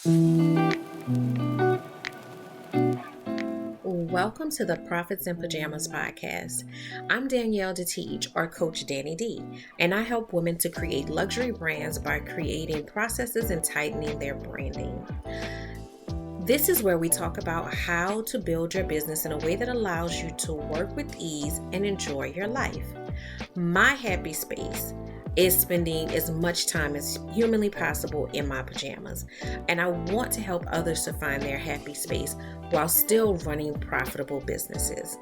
Welcome to the Profits in Pajamas podcast. I'm Danielle D, or Coach Danni D, and I help women to create luxury brands by creating processes and tightening their branding. This is where we talk about how to build your business in a way that allows you to work with ease and enjoy your life. My happy space is spending as much time as humanly possible in my pajamas, and I want to help others to find their happy space while still running profitable businesses.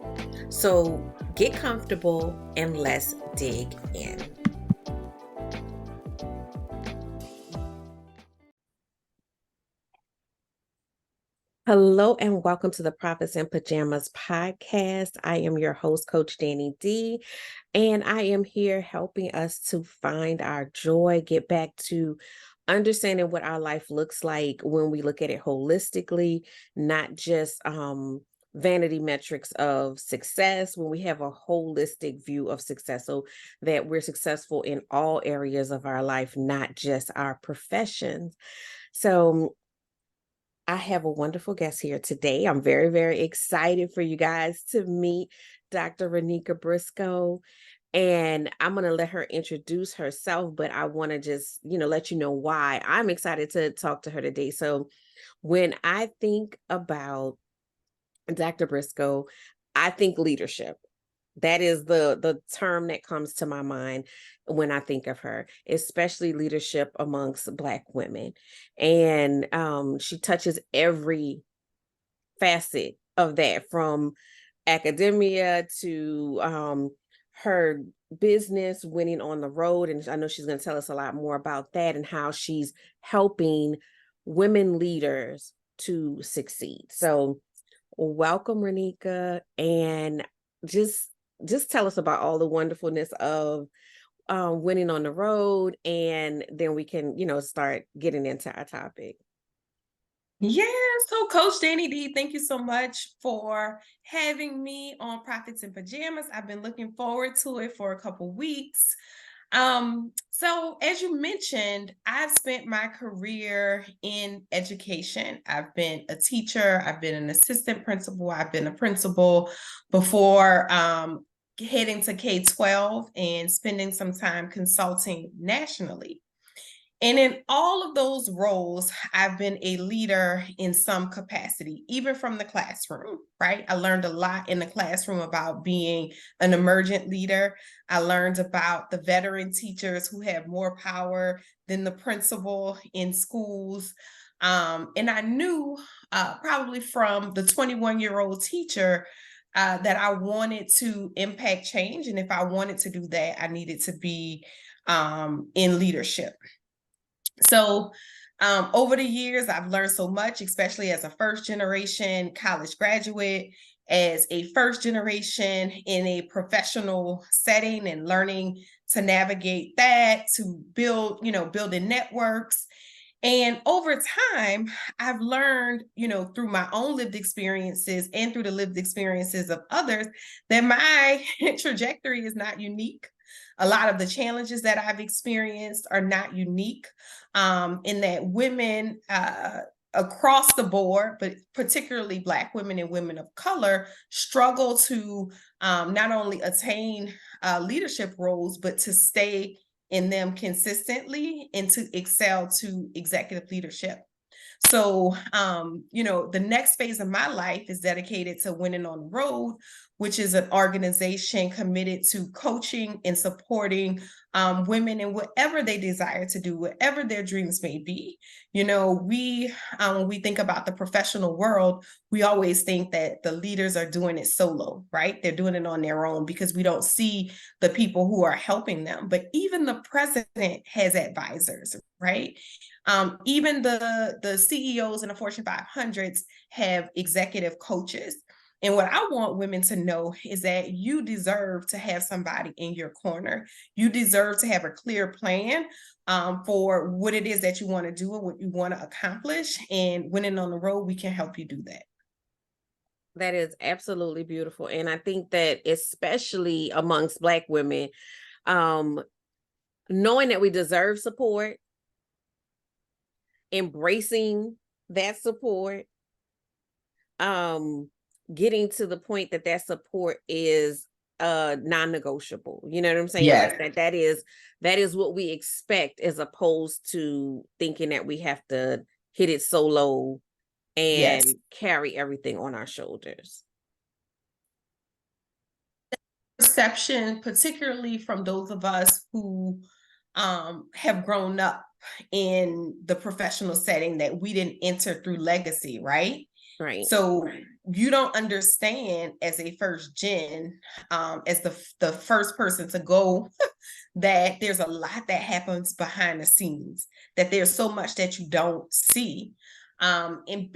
So get comfortable and let's dig in. Hello and welcome to the Profits in Pajamas podcast. I am your host, Coach Danni D, and I am here helping us to find our joy, get back to understanding what our life looks like when we look at it holistically, not just vanity metrics of success, when we have a holistic view of success, so that we're successful in all areas of our life, not just our professions. So I have a wonderful guest here today. I'm very, very excited for you guys to meet Dr. Ronicka Briscoe. And I'm going to let her introduce herself, but I want to just, let you know why I'm excited to talk to her today. So when I think about Dr. Briscoe, I think leadership. That is the term that comes to my mind when I think of her, especially leadership amongst Black women. And she touches every facet of that, from academia to her business, winning on the road. And I know she's going to tell us a lot more about that and how she's helping women leaders to succeed. So welcome, Ronicka, and just tell us about all the wonderfulness of winning on the road, and then we can, start getting into our topic. Yeah, so Coach Danni D, thank you so much for having me on Profits in Pajamas. I've been looking forward to it for a couple weeks. So as you mentioned, I've spent my career in education. I've been a teacher, I've been an assistant principal, I've been a principal before heading to K-12 and spending some time consulting nationally. And in all of those roles, I've been a leader in some capacity, even from the classroom, right? I learned a lot in the classroom about being an emergent leader. I learned about the veteran teachers who have more power than the principal in schools. And I knew probably from the 21-year-old teacher that I wanted to impact change. And if I wanted to do that, I needed to be in leadership. So over the years, I've learned so much, especially as a first generation college graduate, as a first generation in a professional setting, and learning to navigate that, to build, building networks. And over time, I've learned, through my own lived experiences and through the lived experiences of others, that my trajectory is not unique. A lot of the challenges that I've experienced are not unique, in that women across the board, but particularly Black women and women of color, struggle to not only attain leadership roles, but to stay in them consistently and to excel to executive leadership. So, the next phase of my life is dedicated to Winning on the Road, which is an organization committed to coaching and supporting women in whatever they desire to do, whatever their dreams may be. When we think about the professional world, we always think that the leaders are doing it solo, right? They're doing it on their own because we don't see the people who are helping them. But even the president has advisors, right? Even the CEOs in the Fortune 500s have executive coaches. And what I want women to know is that you deserve to have somebody in your corner. You deserve to have a clear plan for what it is that you want to do and what you want to accomplish. And Winning on the Road, we can help you do that. That is absolutely beautiful. And I think that especially amongst Black women, knowing that we deserve support, embracing that support, um, getting to the point that that support is non-negotiable. You know what I'm saying? Yes. Like that is what we expect, as opposed to thinking that we have to hit it solo Yes. and carry everything on our shoulders. Perception, particularly from those of us who have grown up in the professional setting, that we didn't enter through legacy, right? Right. So you don't understand as a first gen, as the first person to go, that there's a lot that happens behind the scenes, that there's so much that you don't see. And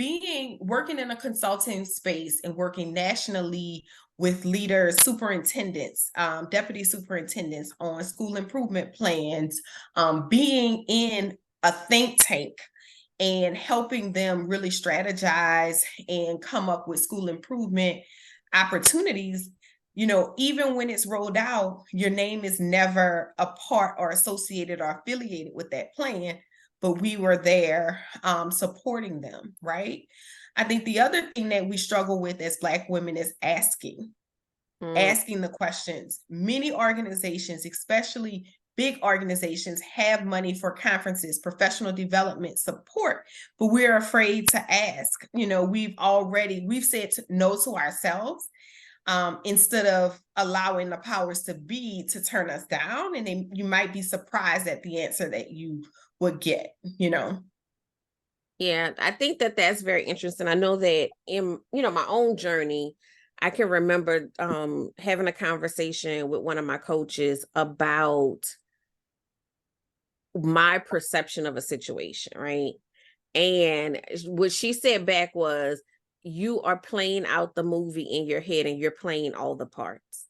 working in a consulting space and working nationally with leaders, superintendents, deputy superintendents on school improvement plans, being in a think tank and helping them really strategize and come up with school improvement opportunities. Even when it's rolled out, your name is never a part or associated or affiliated with that plan, but we were there supporting them, right? I think the other thing that we struggle with as Black women is asking the questions. Many organizations, especially big organizations, have money for conferences, professional development support, but we're afraid to ask. We've said no to ourselves, instead of allowing the powers to be to turn us down. And then you might be surprised at the answer that you would get. Yeah, I think that that's very interesting. I know that in, my own journey, I can remember having a conversation with one of my coaches about my perception of a situation, right? And what she said back was, you are playing out the movie in your head and you're playing all the parts.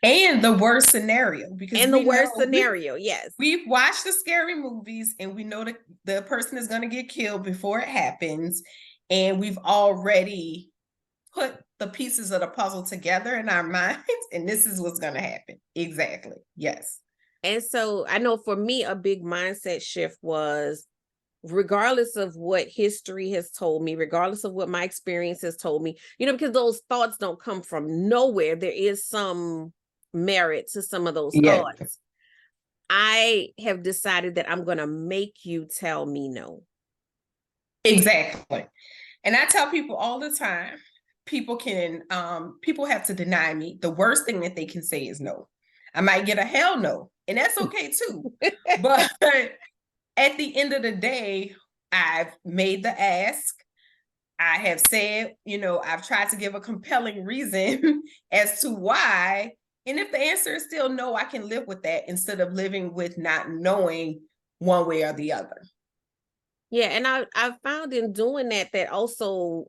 And the worst scenario, because And the we know worst scenario, yes. we've watched the scary movies and we know that the person is going to get killed before it happens. And we've already put the pieces of the puzzle together in our minds, and this is what's going to happen. Exactly. Yes. And so I know for me, a big mindset shift was, regardless of what history has told me, regardless of what my experience has told me, because those thoughts don't come from nowhere. There is some merit to some of those thoughts. I have decided that I'm going to make you tell me no. Exactly. And I tell people all the time, people have to deny me. The worst thing that they can say is no. I might get a hell no, and that's okay too. But at the end of the day, I've made the ask. I have said, I've tried to give a compelling reason as to why. And if the answer is still no, I can live with that instead of living with not knowing one way or the other. Yeah. And I found in doing that also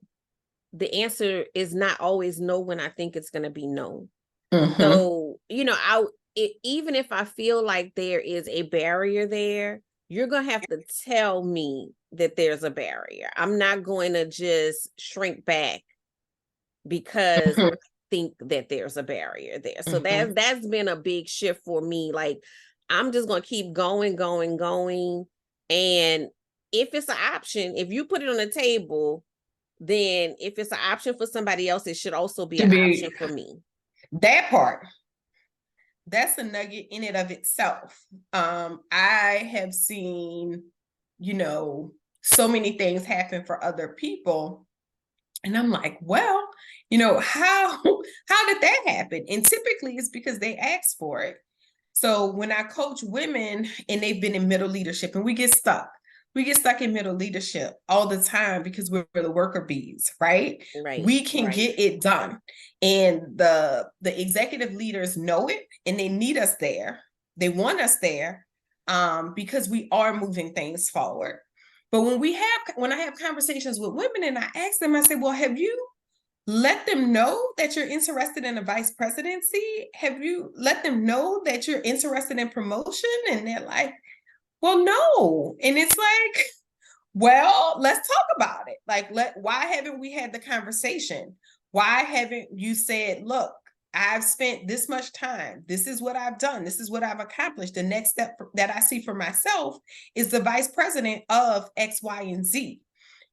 the answer is not always no when I think it's going to be no. Mm-hmm. So, even if I feel like there is a barrier there, you're going to have to tell me that there's a barrier. I'm not going to just shrink back because I think that there's a barrier there. So that's been a big shift for me. Like, I'm just going to keep going. And if it's an option, if you put it on the table, then if it's an option for somebody else, it should also be an option for me. That part. That's a nugget in and of itself. I have seen, so many things happen for other people. And I'm like, well, how did that happen? And typically it's because they asked for it. So when I coach women and they've been in middle leadership, and we get stuck in middle leadership all the time because we're the worker bees, right? We can get it done. And the executive leaders know it, and they need us there. They want us there, because we are moving things forward. But when I have conversations with women and I ask them, I say, well, have you let them know that you're interested in a vice presidency? Have you let them know that you're interested in promotion? And they're like, well, no. And it's like, well, let's talk about it. Like, why haven't we had the conversation? Why haven't you said, look, I've spent this much time. This is what I've done. This is what I've accomplished. The next step that I see for myself is the vice president of X, Y, and Z.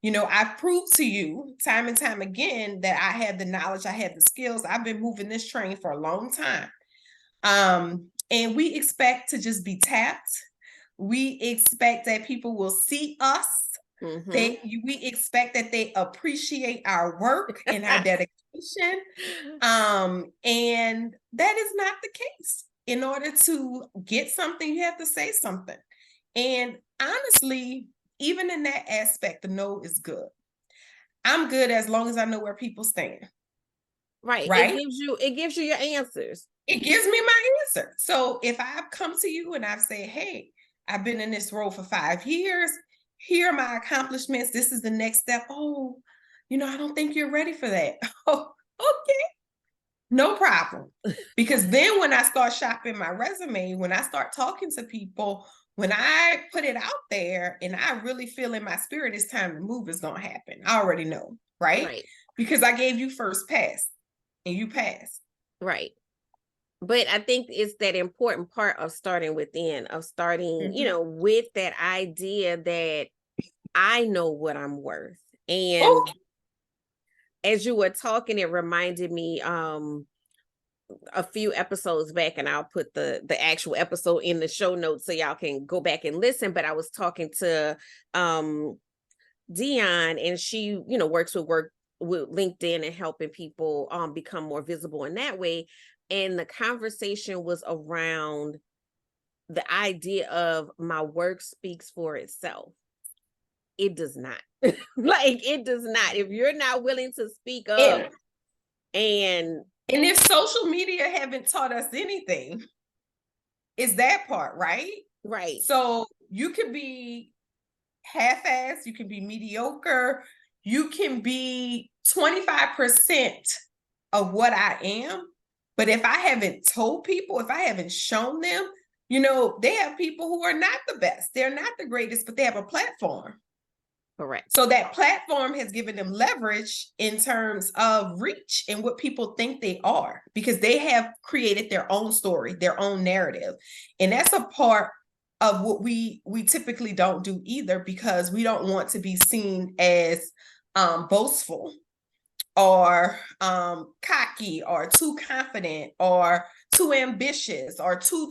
I've proved to you time and time again that I have the knowledge, I have the skills. I've been moving this train for a long time. And we expect to just be tapped. We expect that people will see us. We expect that they appreciate our work and our dedication. And that is not the case. In order to get something, you have to say something. And honestly, even in that aspect, the no is good. I'm good as long as I know where people stand. Right. Right? It gives you your answers. It gives me my answer. So if I've come to you and I've said, hey, I've been in this role for 5 years, here are my accomplishments. This is the next step. Oh, I don't think you're ready for that. Oh, okay. No problem. Because then when I start shopping my resume, when I start talking to people, when I put it out there and I really feel in my spirit it's time to move, it's going to happen. I already know, right? Because I gave you first pass and you passed. Right. But I think it's that important part of starting within, of starting, with that idea that I know what I'm worth. And as you were talking, it reminded me a few episodes back, and I'll put the actual episode in the show notes so y'all can go back and listen. But I was talking to Dion, and she, works with LinkedIn and helping people become more visible in that way. And the conversation was around the idea of my work speaks for itself. It does not. It does not. If you're not willing to speak up, and if social media haven't taught us anything, is that part, right? Right. So you could be half-assed, you can be mediocre, you can be 25% of what I am. But if I haven't told people, if I haven't shown them, they have people who are not the best. They're not the greatest, but they have a platform. Correct. So that platform has given them leverage in terms of reach and what people think they are, because they have created their own story, their own narrative. And that's a part of what we typically don't do either, because we don't want to be seen as boastful or cocky or too confident or too ambitious or too,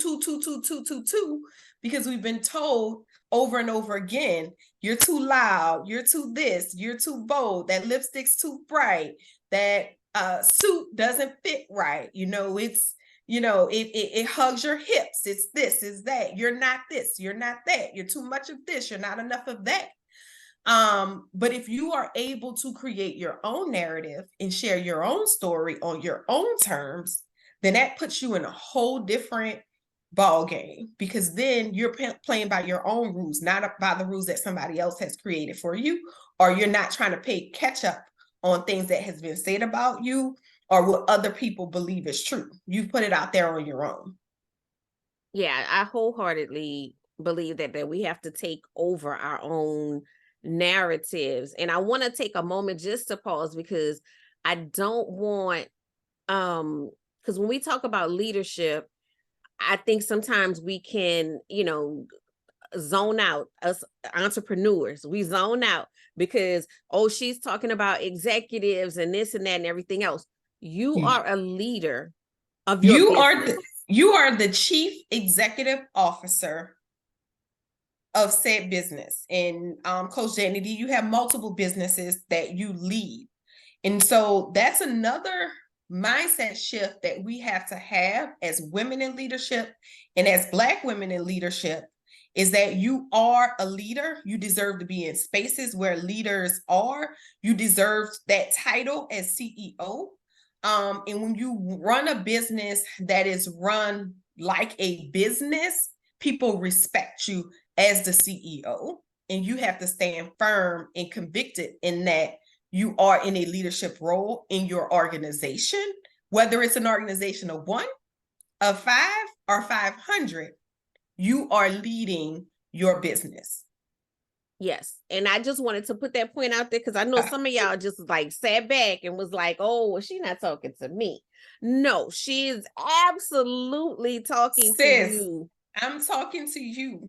because we've been told over and over again, you're too loud, you're too this, you're too bold, that lipstick's too bright, that suit doesn't fit right. It hugs your hips. It's this, is that. You're not this, you're not that. You're too much of this, you're not enough of that. But if you are able to create your own narrative and share your own story on your own terms, then that puts you in a whole different ball game, because then you're playing by your own rules, not by the rules that somebody else has created for you, or you're not trying to play catch up on things that has been said about you or what other people believe is true. You put it out there on your own. Yeah, I wholeheartedly believe that we have to take over our own narratives. And I want to take a moment just to pause, because I don't want because when we talk about leadership, I think sometimes we can, zone out. Us entrepreneurs, we zone out because, she's talking about executives and this and that and everything else. You are a leader of your business. You are the chief executive officer of said business. And Coach Danni D, you have multiple businesses that you lead. And so that's another mindset shift that we have to have as women in leadership and as Black women in leadership, is that you are a leader. You deserve to be in spaces where leaders are. You deserve that title as CEO. And when you run a business that is run like a business, people respect you as the CEO, and you have to stand firm and convicted in that you are in a leadership role in your organization, whether it's an organization of 1, of 5, or 500, you are leading your business. Yes. And I just wanted to put that point out there, because I know some of y'all just sat back and was like, oh, well, she's not talking to me. No, she is absolutely talking to you. I'm talking to you.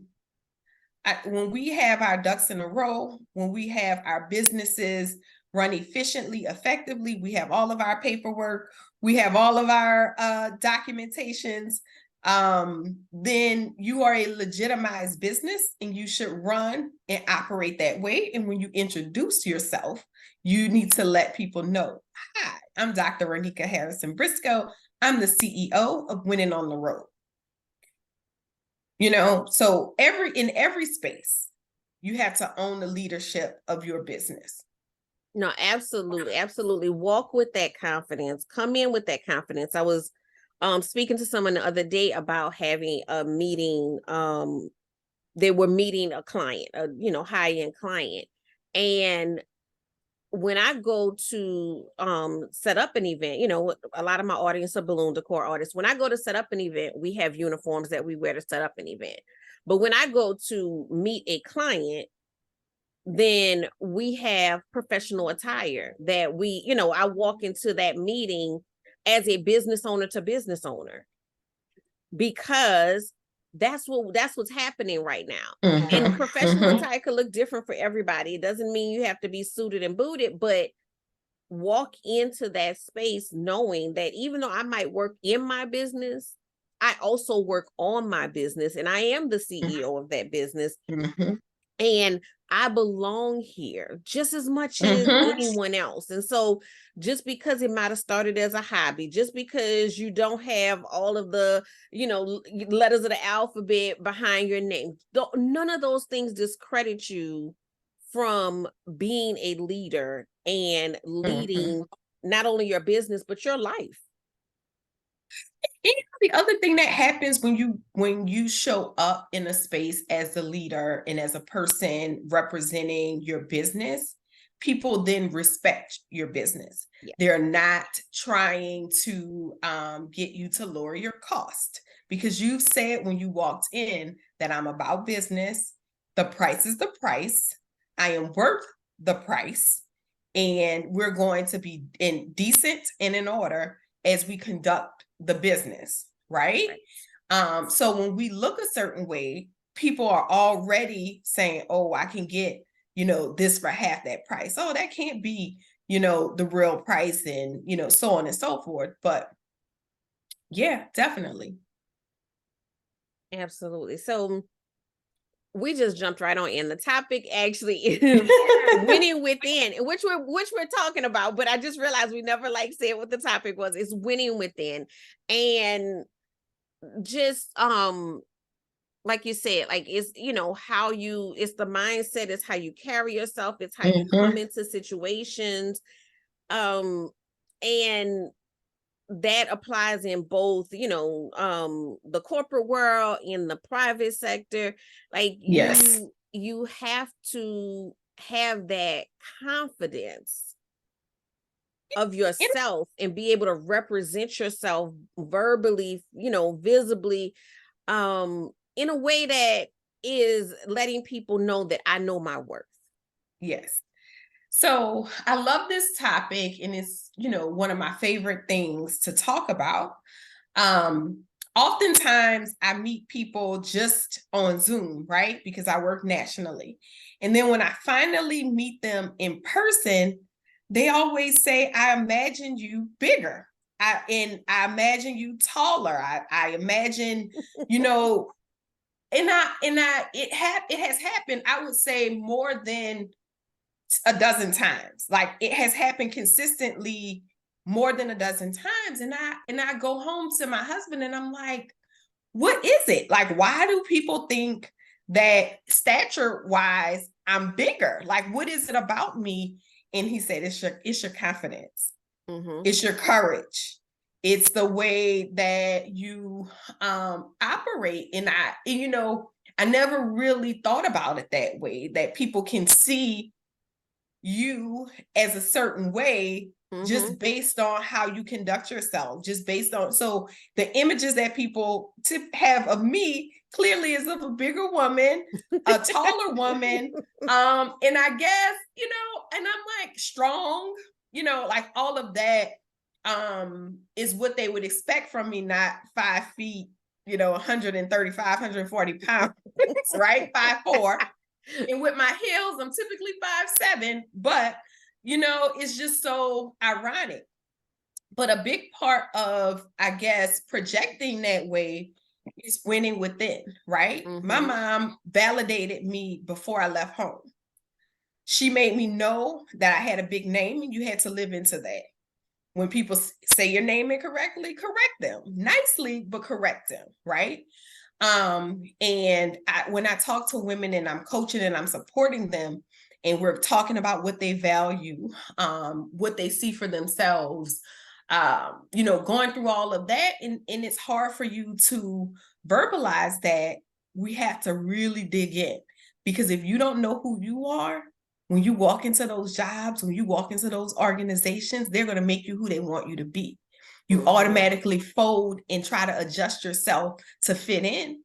when we have our ducks in a row, when we have our businesses run efficiently, effectively, we have all of our paperwork, we have all of our documentations, then you are a legitimized business and you should run and operate that way. And when you introduce yourself, you need to let people know, hi, I'm Dr. Ronicka Briscoe. I'm the CEO of Winning on the Road. So in every space, you have to own the leadership of your business. No, absolutely. Absolutely. Walk with that confidence. Come in with that confidence. I was speaking to someone the other day about having a meeting. They were meeting a client, a high-end client. And when I go to set up an event, a lot of my audience are balloon decor artists. When I go to set up an event, we have uniforms that we wear to set up an event. But when I go to meet a client, then we have professional attire that I walk into that meeting as a business owner to business owner, because that's what's happening right now. Mm-hmm. And professional attire could look different for everybody. It doesn't mean you have to be suited and booted, but walk into that space knowing that even though I might work in my business, I also work on my business, and I am the CEO of that business. Mm-hmm. And I belong here just as much as anyone else. And so just because it might have started as a hobby, just because you don't have all of the, letters of the alphabet behind your name, none of those things discredit you from being a leader and leading not only your business, but your life. The other thing that happens when you show up in a space as the leader and as a person representing your business, people then respect your business. Yeah. They're not trying to get you to lower your cost, because you said when you walked in that I'm about business. The price is the price. I am worth the price, and we're going to be decent and in order as we conduct the business, right? So when we look a certain way, people are already saying, oh, I can get, this for half that price. Oh, that can't be, the real price, and, so on and so forth. But yeah, definitely. Absolutely. So we just jumped right on in. The topic actually is winning within, which we're talking about, but I just realized we never said what the topic was. It's winning within. And just like you said, it's how it's the mindset, it's how you carry yourself, it's how you come into situations. And that applies in both, the corporate world, in the private sector. Yes. You have to have that confidence of yourself and be able to represent yourself verbally, visibly, in a way that is letting people know that I know my worth. Yes. So I love this topic, and it's, one of my favorite things to talk about. Oftentimes I meet people just on Zoom, right? Because I work nationally. And then when I finally meet them in person, they always say, I imagine you bigger. I imagine you taller. I imagine, it has happened, I would say, more than a dozen times. It has happened consistently more than a dozen times. And I go home to my husband and I'm like, what is it? Why do people think that stature wise, I'm bigger? What is it about me? And he said, it's your confidence. It's your courage. It's the way that you operate. And I never really thought about it that way, that people can see you as a certain way just based on how you conduct yourself, just based on, so the images that people have of me clearly is of a bigger woman, a taller woman, and I guess, and I'm strong, all of that is what they would expect from me, not 5 feet, 135, 140 pounds. right? 5'4". And with my heels, I'm typically 5'7", but it's just so ironic. But a big part of, I guess, projecting that way is winning within, right? My mom validated me before I left home. She made me know that I had a big name and you had to live into that. When people say your name incorrectly, correct them nicely, but correct them, right? And when I talk to women and I'm coaching and I'm supporting them, and we're talking about what they value, what they see for themselves, going through all of that, and it's hard for you to verbalize that. We have to really dig in, because if you don't know who you are, when you walk into those jobs, when you walk into those organizations, they're going to make you who they want you to be. You automatically fold and try to adjust yourself to fit in,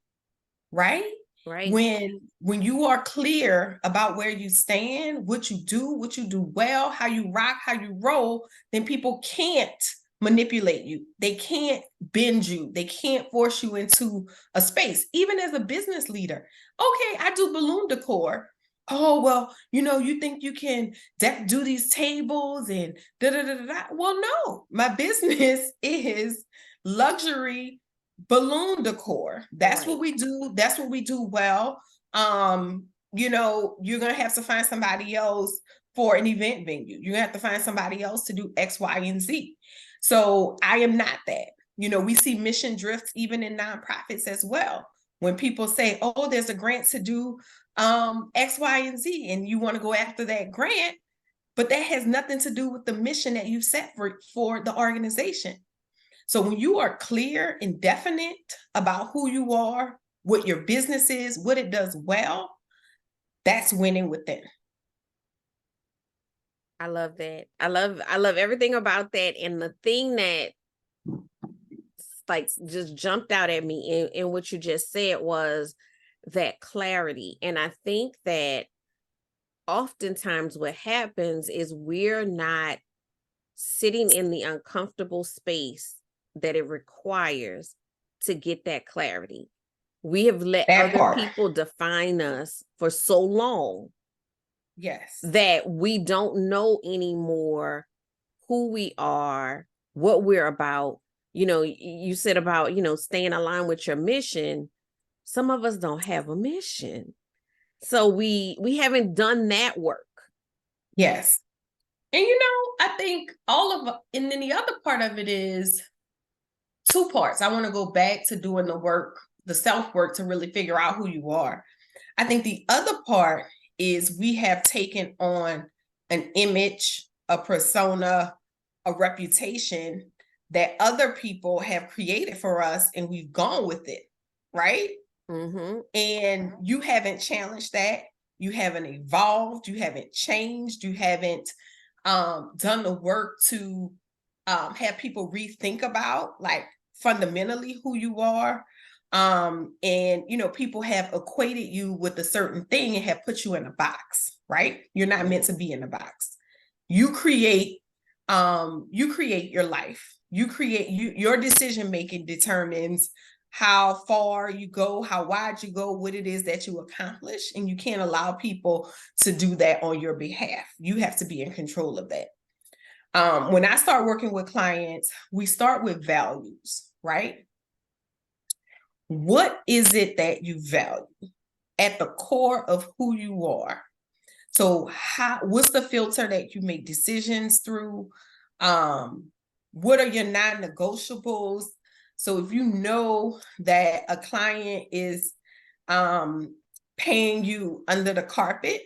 right? Right. When you are clear about where you stand, what you do well, how you rock, how you roll, then people can't manipulate you. They can't bend you. They can't force you into a space. Even as a business leader, okay, I do balloon decor. Oh, well, you think you can do these tables and da da da da da. Well, no, my business is luxury balloon decor. That's what we do. That's what we do well. You're gonna have to find somebody else for an event venue. You're gonna have to find somebody else to do X, Y, and Z. So I am not that. We see mission drifts even in nonprofits as well. When people say, oh, there's a grant to do X, Y, and Z, and you want to go after that grant, but that has nothing to do with the mission that you've set for the organization. So when you are clear and definite about who you are, what your business is, what it does well, that's winning within. I love that. I love everything about that. And the thing that like just jumped out at me in what you just said was that clarity. And I think that oftentimes what happens is we're not sitting in the uncomfortable space that it requires to get that clarity. We have let other people define us for so long. Yes. That we don't know anymore who we are, what we're about. You said about, staying aligned with your mission. Some of us don't have a mission. So we haven't done that work. Yes. And I think and then the other part of it is two parts. I want to go back to doing the work, the self-work, to really figure out who you are. I think the other part is we have taken on an image, a persona, a reputation that other people have created for us, and we've gone with it, right? And you haven't challenged that. You haven't evolved. You haven't changed. You haven't done the work to have people rethink about, like, fundamentally who you are. And people have equated you with a certain thing and have put you in a box, right? You're not meant to be in a box. You create your life. Your decision making determines how far you go, how wide you go, what it is that you accomplish, and you can't allow people to do that on your behalf. You have to be in control of that. When I start working with clients, we start with values, right? What is it that you value at the core of who you are? So what's the filter that you make decisions through? What are your non-negotiables? So if you know that a client is paying you under the carpet,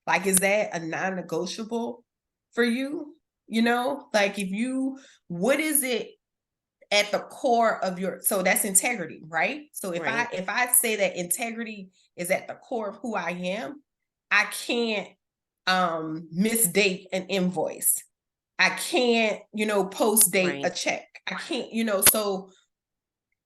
like, is that a non-negotiable for you? Like, what is it at the core of so that's integrity, right? So if I say that integrity is at the core of who I am, I can't misdate an invoice. I can't, post date a check. I can't, so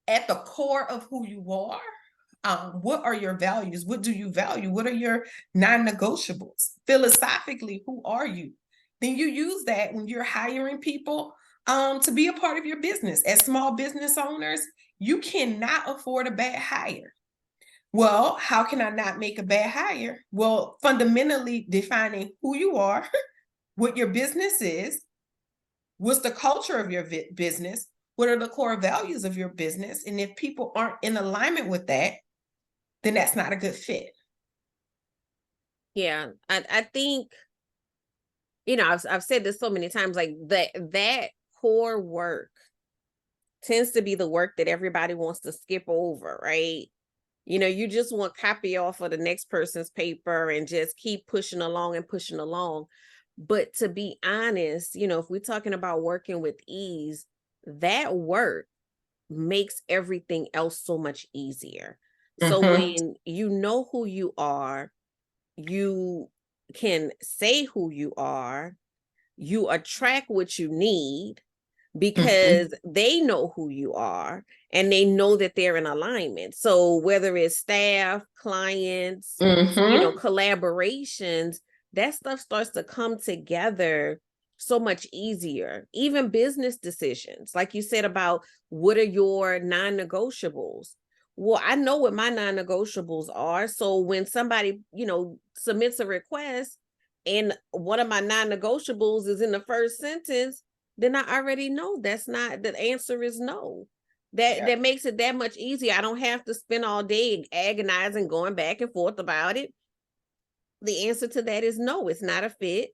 at the core of who you are, what are your values? What do you value? What are your non-negotiables? Philosophically, who are you? Then you use that when you're hiring people to be a part of your business. As small business owners, you cannot afford a bad hire. Well, how can I not make a bad hire? Well, fundamentally defining who you are, what your business is, what's the culture of your business, what are the core values of your business, and if people aren't in alignment with that, then that's not a good fit. Yeah, I think, I've said this so many times, like that core work tends to be the work that everybody wants to skip over, right? You just want copy off of the next person's paper and just keep pushing along and pushing along. But to be honest, if we're talking about working with ease, that work makes everything else so much easier. So Mm-hmm. when you know who you are, you can say who you are, you attract what you need Mm-hmm. because they know who you are and they know that they're in alignment. So whether it's staff, clients, Mm-hmm. collaborations, that stuff starts to come together so much easier. Even business decisions, like you said about what are your non-negotiables? Well, I know what my non-negotiables are. So when somebody, submits a request and one of my non-negotiables is in the first sentence, then I already know that's not, the answer is no. That Yeah. that makes it that much easier. I don't have to spend all day agonizing, going back and forth about it. The answer to that is no, it's not a fit.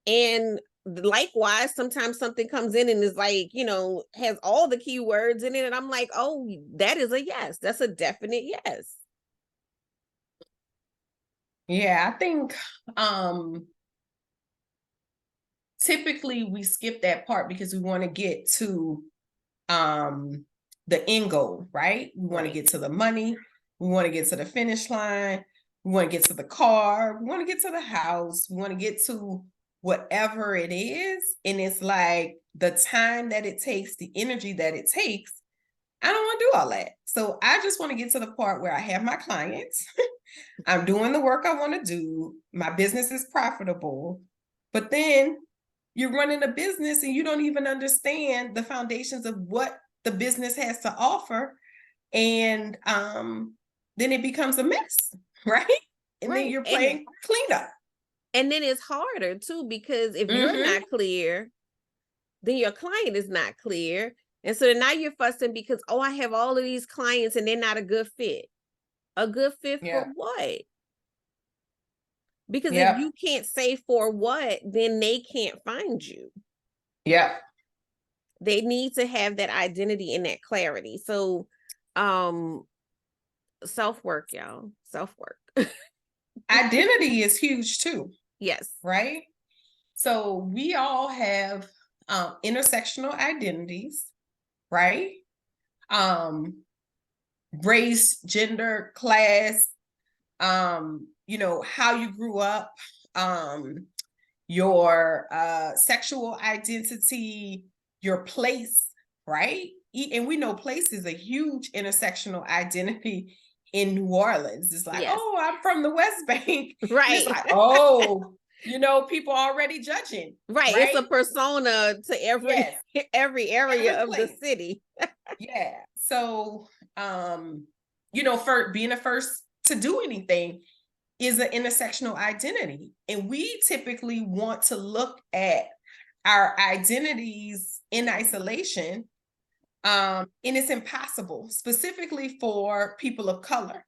And likewise, sometimes something comes in and is like, has all the keywords in it. And I'm like, oh, that is a yes. That's a definite yes. Yeah, I think typically we skip that part because we want to get to the end goal, right? We want to Right. get to the money, we want to get to the finish line, we want to get to the car, we want to get to the house, we want to get to whatever it is. And it's like the time that it takes, the energy that it takes, I don't want to do all that. So I just want to get to the part where I have my clients, I'm doing the work I want to do, my business is profitable, but then you're running a business and you don't even understand the foundations of what the business has to offer. And then it becomes a mess, right? And then Right. you're And playing cleanup. then it's harder too, because if you're Mm-hmm. not clear, then your client is not clear. And so now you're fussing because, oh, I have all of these clients and they're not a good fit. A good fit for Yeah. what? Because if Yep. you can't say for what, then they can't find you. Yep. They need to have that identity and that clarity. So, um, self-work, y'all. Self-work. Identity is huge too, Yes. right? So we all have intersectional identities, right? Um, race, gender, class, how you grew up, your sexual identity, your place, right? And we know place is a huge intersectional identity in New Orleans. It's like, Yes. oh, I'm from the West Bank. And it's Right. like, oh, people already judging, Right. It's a right? persona to every Yes, every every area of the place. city. Yeah. So, for being the first to do anything is an intersectional identity. And we typically want to look at our identities in isolation. And it's impossible, specifically for people of color.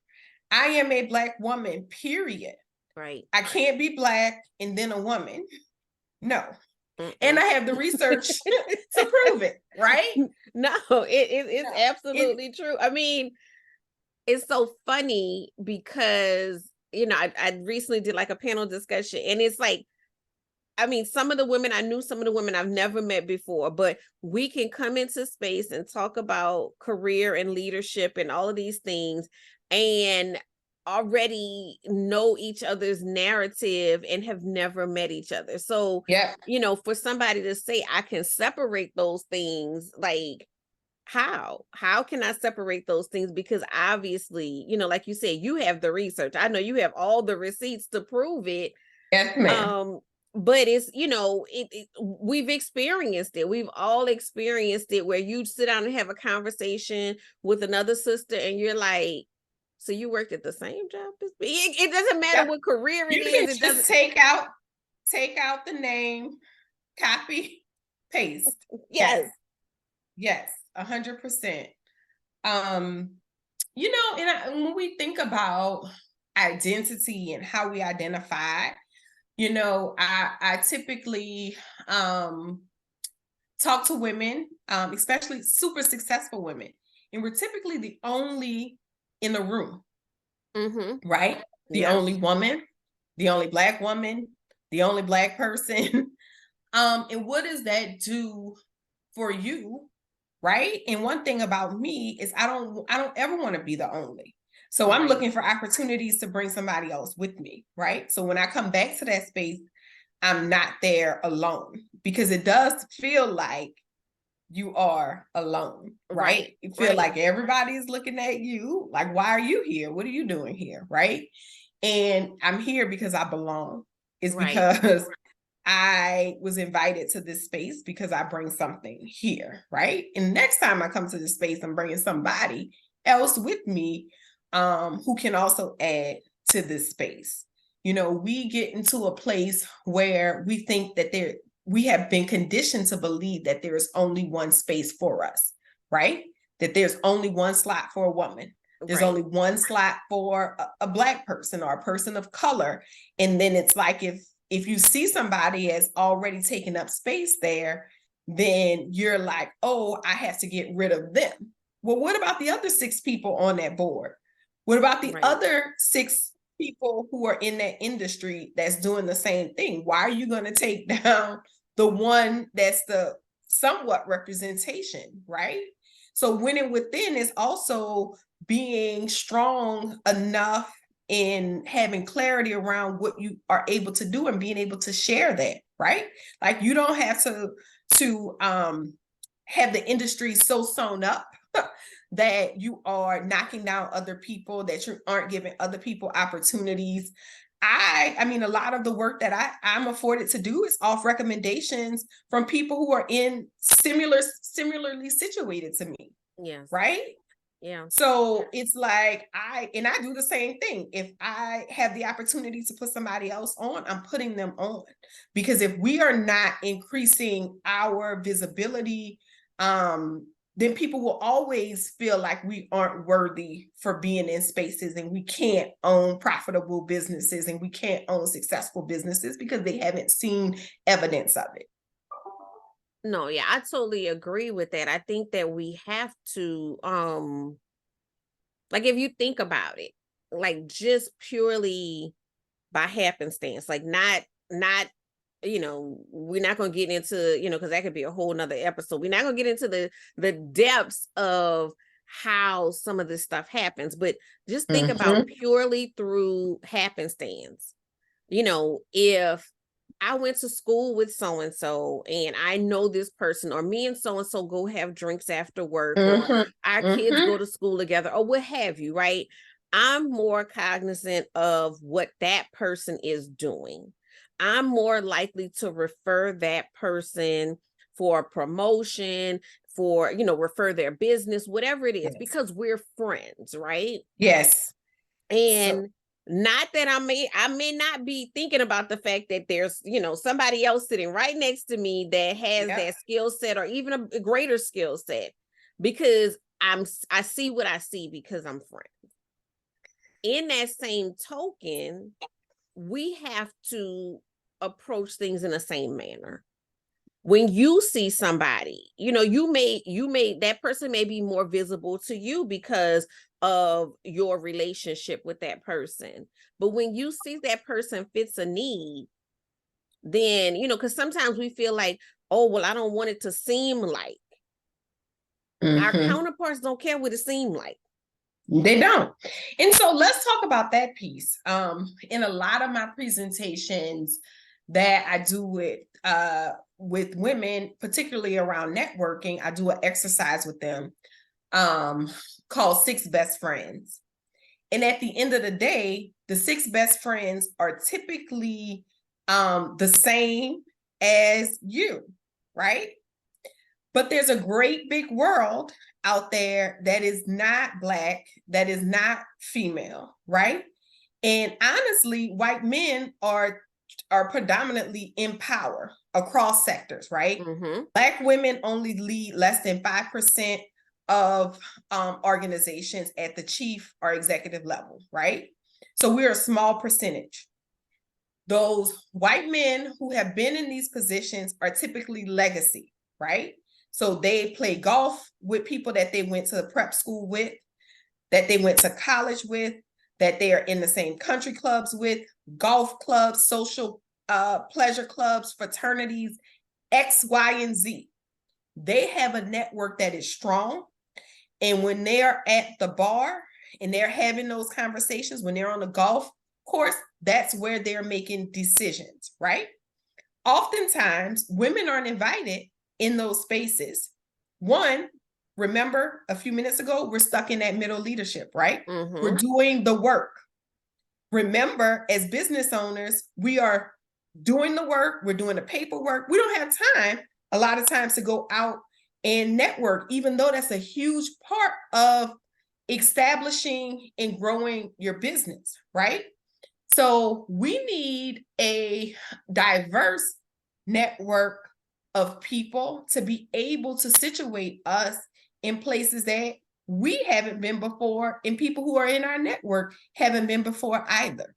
I am a Black woman, period. Right. I can't be Black and then a woman. No. And Mm-mm. I have the research to prove it, right? No, it's No. It, absolutely true. I mean, it's so funny because I recently did like a panel discussion, and it's like, I mean, some of the women I knew, some of the women I've never met before, but we can come into space and talk about career and leadership and all of these things and already know each other's narrative and have never met each other. So, yeah. for somebody to say I can separate those things, like, how can I separate those things? Because obviously, like you said, you have the research. I know you have all the receipts to prove it. Yes, ma'am. um but it's, we've experienced it. We've all experienced it, where you sit down and have a conversation with another sister and you're like, So you worked at the same job as me? It doesn't matter Yep. what career it You can is. It just doesn't. take out the name, copy, paste. Yes. Yes. Yes. 100%. Um, when we think about identity and how we identify, I typically talk to women, especially super successful women, and we're typically the only in the room, right? The Yep. only woman, the only Black woman, the only Black person. And what does that do for you, right? And one thing about me is I don't ever want to be the only. So I'm Right. looking for opportunities to bring somebody else with me, right? So when I come back to that space, I'm not there alone, because it does feel like you are alone, right? You feel Right. like everybody's looking at you, like, why are you here? What are you doing here, right? And I'm here because I belong. It's Right. because I was invited to this space because I bring something here, right? And next time I come to this space, I'm bringing somebody else with me, who can also add to this space. We get into a place where we think that we have been conditioned to believe that there is only one space for us, right? That there's only one slot for a woman. There's Right. only one slot for a Black person or a person of color. And then it's like, if you see somebody as already taking up space there, then you're like, oh, I have to get rid of them. Well, what about the other 6 people on that board? What about the Right. other 6 people who are in that industry that's doing the same thing? Why are you going to take down the one that's the somewhat representation, right? So winning within is also being strong enough in having clarity around what you are able to do and being able to share that, right? Like, you don't have to have the industry so sewn up that you are knocking down other people, that you aren't giving other people opportunities. I mean, a lot of the work that I'm afforded to do is off recommendations from people who are in similarly situated to me, Yes. right? Yeah. So it's like I do the same thing. If I have the opportunity to put somebody else on, I'm putting them on. Because if we are not increasing our visibility, then people will always feel like we aren't worthy for being in spaces, and we can't own profitable businesses, and we can't own successful businesses because they haven't seen evidence of it. No, yeah, I totally agree with that. I think that we have to like if you think about it, like just purely by happenstance, like not we're not going to get into, because that could be a whole nother episode. We're not going to get into the depths of how some of this stuff happens, but just think about purely through happenstance. If I went to school with so and so and I know this person, or me and so and so go have drinks after work, or our kids go to school together, or what have you, right? I'm more cognizant of what that person is doing. I'm more likely to refer that person for a promotion, for, refer their business, whatever it is, Yes. because we're friends, right? Yes. And not that I may not be thinking about the fact that there's, somebody else sitting right next to me that has Yep. that skill set, or even a greater skill set, because I see what I see because I'm friends. In that same token, we have to approach things in the same manner. When you see somebody, you may that person may be more visible to you because of your relationship with that person. But when you see that person fits a need, then, because sometimes we feel like, oh, well, I don't want it to seem like. Our counterparts don't care what it seems like. They don't. And so let's talk about that piece. In a lot of my presentations that I do with women, particularly around networking, I do an exercise with them called 6 Best Friends. And at the end of the day, the 6 best friends are typically the same as you, right? But there's a great big world out there that is not Black, that is not female, right? And honestly, white men are predominantly in power across sectors, right? Mm-hmm. Black women only lead less than 5% of organizations at the chief or executive level, right? So we're a small percentage. Those white men who have been in these positions are typically legacy, right? So they play golf with people that they went to the prep school with, that they went to college with, that they are in the same country clubs with, golf clubs, social pleasure clubs, fraternities, X, Y, and Z. They have a network that is strong. And when they're at the bar and they're having those conversations, when they're on the golf course, that's where they're making decisions, right? Oftentimes, women aren't invited in those spaces. One, remember a few minutes ago, we're stuck in that middle leadership, right? Mm-hmm. We're doing the work. Remember, as business owners, we are doing the work, we're doing the paperwork. We don't have time a lot of times to go out and network, even though that's a huge part of establishing and growing your business, right? So we need a diverse network of people to be able to situate us in places that we haven't been before, and people who are in our network haven't been before either.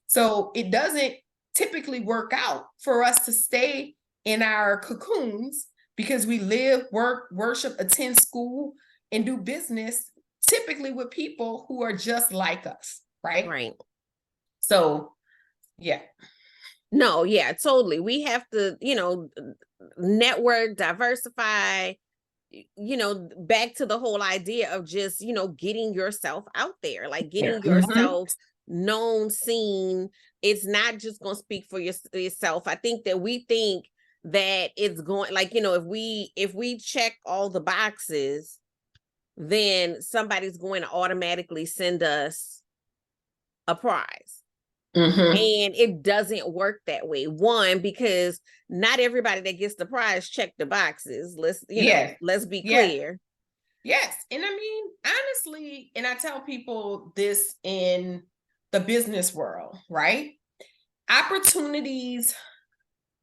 So it doesn't typically work out for us to stay in our cocoons because we live, work, worship, attend school, and do business typically with people who are just like us, right? Right. So, yeah. No, yeah, totally. We have to, network, diversify, back to the whole idea of just, getting yourself out there, like getting yourself known, seen. It's not just going to speak for yourself. I think that we think that it's going, like, if we check all the boxes, then somebody's going to automatically send us a prize. And it doesn't work that way. One, because not everybody that gets the prize check the boxes. Let's be clear. Yes. And I mean, honestly, and I tell people this in the business world, right? Opportunities,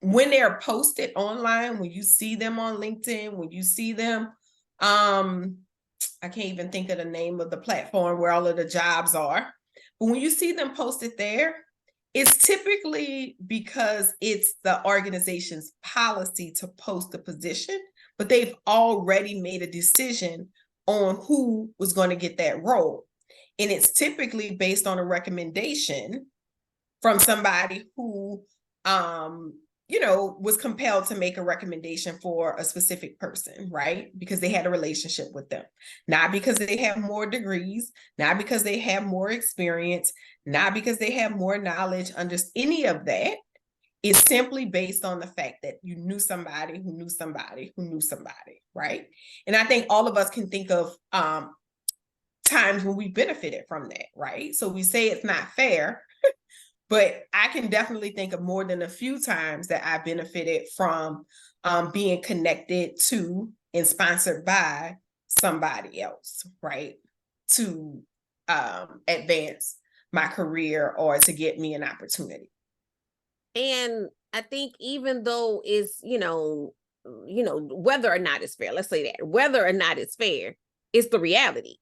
when they're posted online, when you see them on LinkedIn, when you see them, I can't even think of the name of the platform where all of the jobs are. But when you see them posted there, it's typically because it's the organization's policy to post the position, but they've already made a decision on who was going to get that role. And it's typically based on a recommendation from somebody who, was compelled to make a recommendation for a specific person, right? Because they had a relationship with them, not because they have more degrees, not because they have more experience, not because they have more knowledge, under any of that. It's simply based on the fact that you knew somebody who knew somebody who knew somebody, right? And I think all of us can think of times when we benefited from that, right? So we say it's not fair, but I can definitely think of more than a few times that I benefited from being connected to and sponsored by somebody else, right? To advance my career or to get me an opportunity. And I think even though it's, whether or not it's fair, let's say that, whether or not it's fair, it's the reality.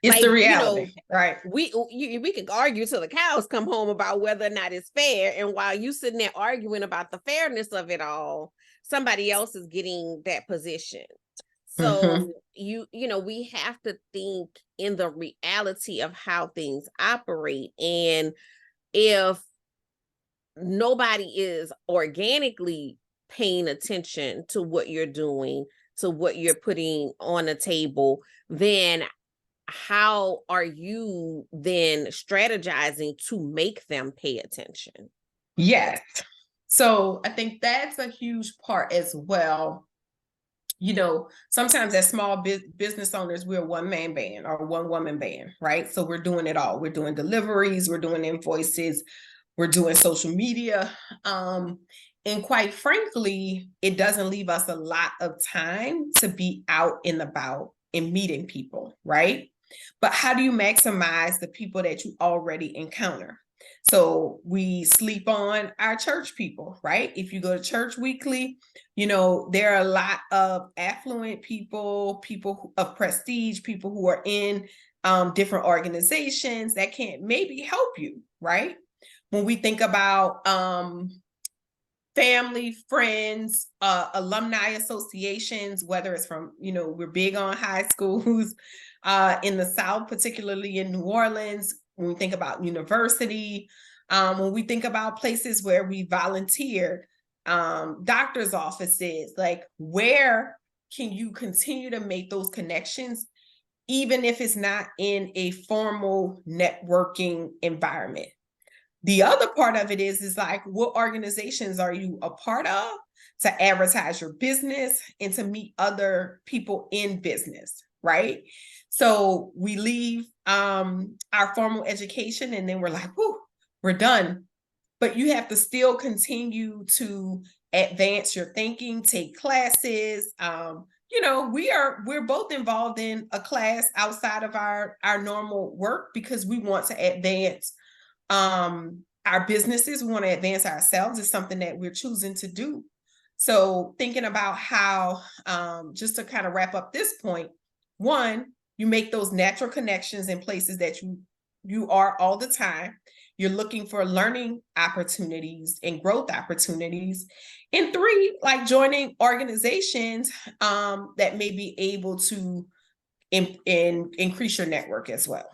It's the reality, right? We can argue till the cows come home about whether or not it's fair. And while you sitting there arguing about the fairness of it all, somebody else is getting that position. So we have to think in the reality of how things operate. And if nobody is organically paying attention to what you're doing, to what you're putting on the table, then how are you then strategizing to make them pay attention? Yes. So I think that's a huge part as well. Sometimes as small business owners, we're a one-man band or one-woman band, right? So we're doing it all. We're doing deliveries, we're doing invoices, we're doing social media. And quite frankly, it doesn't leave us a lot of time to be out and about and meeting people, right? But how do you maximize the people that you already encounter? So we sleep on our church people, right? If you go to church weekly, there are a lot of affluent people, people of prestige, people who are in different organizations that can maybe help you, right? When we think about family, friends, alumni associations, whether it's from, we're big on high schools in the South, particularly in New Orleans, when we think about university, when we think about places where we volunteered, doctor's offices, like where can you continue to make those connections, even if it's not in a formal networking environment? The other part of it is like, what organizations are you a part of to advertise your business and to meet other people in business, right? So we leave our formal education and then we're like, whew, we're done. But you have to still continue to advance your thinking, take classes. We're both involved in a class outside of our normal work because we want to advance our businesses. We want to advance ourselves. Is something that we're choosing to do. So thinking about how, just to kind of wrap up this point, one, you make those natural connections in places that you are all the time. You're looking for learning opportunities and growth opportunities. And three, like joining organizations that may be able to increase your network as well.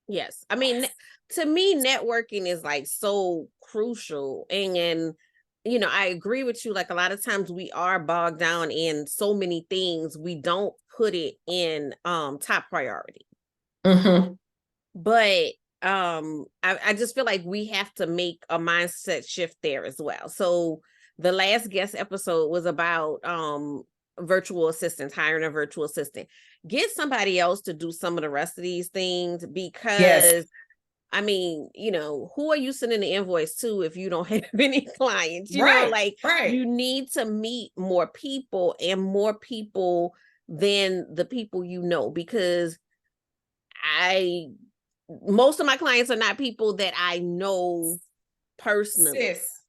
Yes. I mean, to me, networking is like so crucial. And I agree with you. Like a lot of times we are bogged down in so many things. We don't put it in top priority. Mm-hmm. But I just feel like we have to make a mindset shift there as well. So the last guest episode was about virtual assistants, hiring a virtual assistant. Get somebody else to do some of the rest of these things, because Yes. I mean, who are you sending the invoice to if you don't have any clients? Right. You need to meet more people and more people than the people because most of my clients are not people that I know personally. Sis,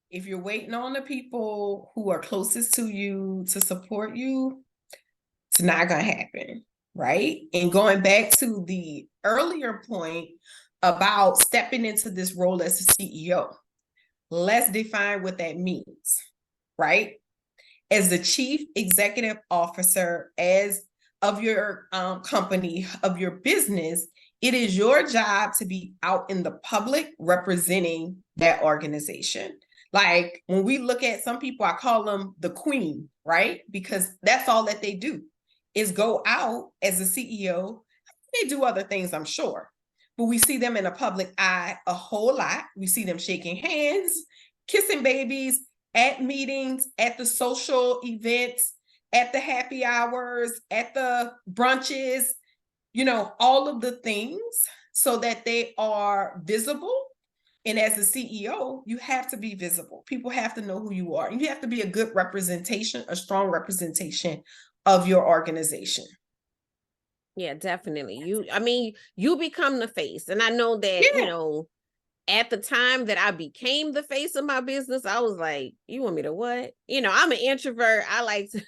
if you're waiting on the people who are closest to you to support you, it's not going to happen, right? And going back to the earlier point about stepping into this role as a CEO, let's define what that means, right? As the chief executive officer of your company, of your business, it is your job to be out in the public representing that organization. Like when we look at some people, I call them the queen, right? Because that's all that they do is go out as a CEO. They do other things, I'm sure, but we see them in the public eye a whole lot. We see them shaking hands, kissing babies at meetings, at the social events, at the happy hours, at the brunches, all of the things so that they are visible. And as a CEO, you have to be visible. People have to know who you are. You have to be a good representation, a strong representation of your organization. Yeah, definitely. You become the face. And I know that, at the time that I became the face of my business, I was like, you want me to what? I'm an introvert. I like to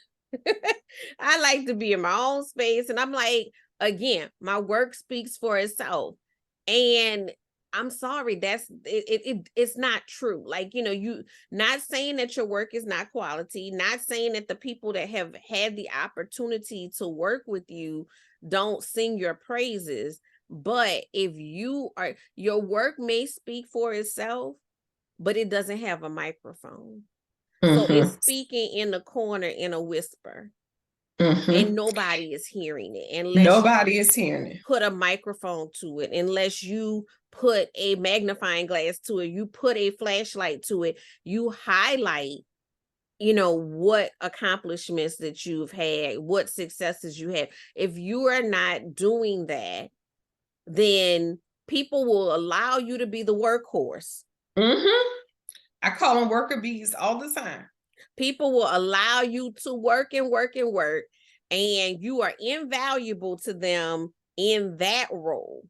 I like to be in my own space. And I'm like, again, my work speaks for itself. And I'm sorry, it's not true. Like, you not saying that your work is not quality, not saying that the people that have had the opportunity to work with you don't sing your praises. But if your work may speak for itself, but it doesn't have a microphone. So it's speaking in the corner in a whisper. And nobody is hearing it unless nobody is hearing it. Put a microphone to it, unless you put a magnifying glass to it, you put a flashlight to it, you highlight what accomplishments that you've had, what successes you have. If you are not doing that, then people will allow you to be the workhorse. I call them worker bees all the time. People will allow you to work and work and work, and you are invaluable to them in that role.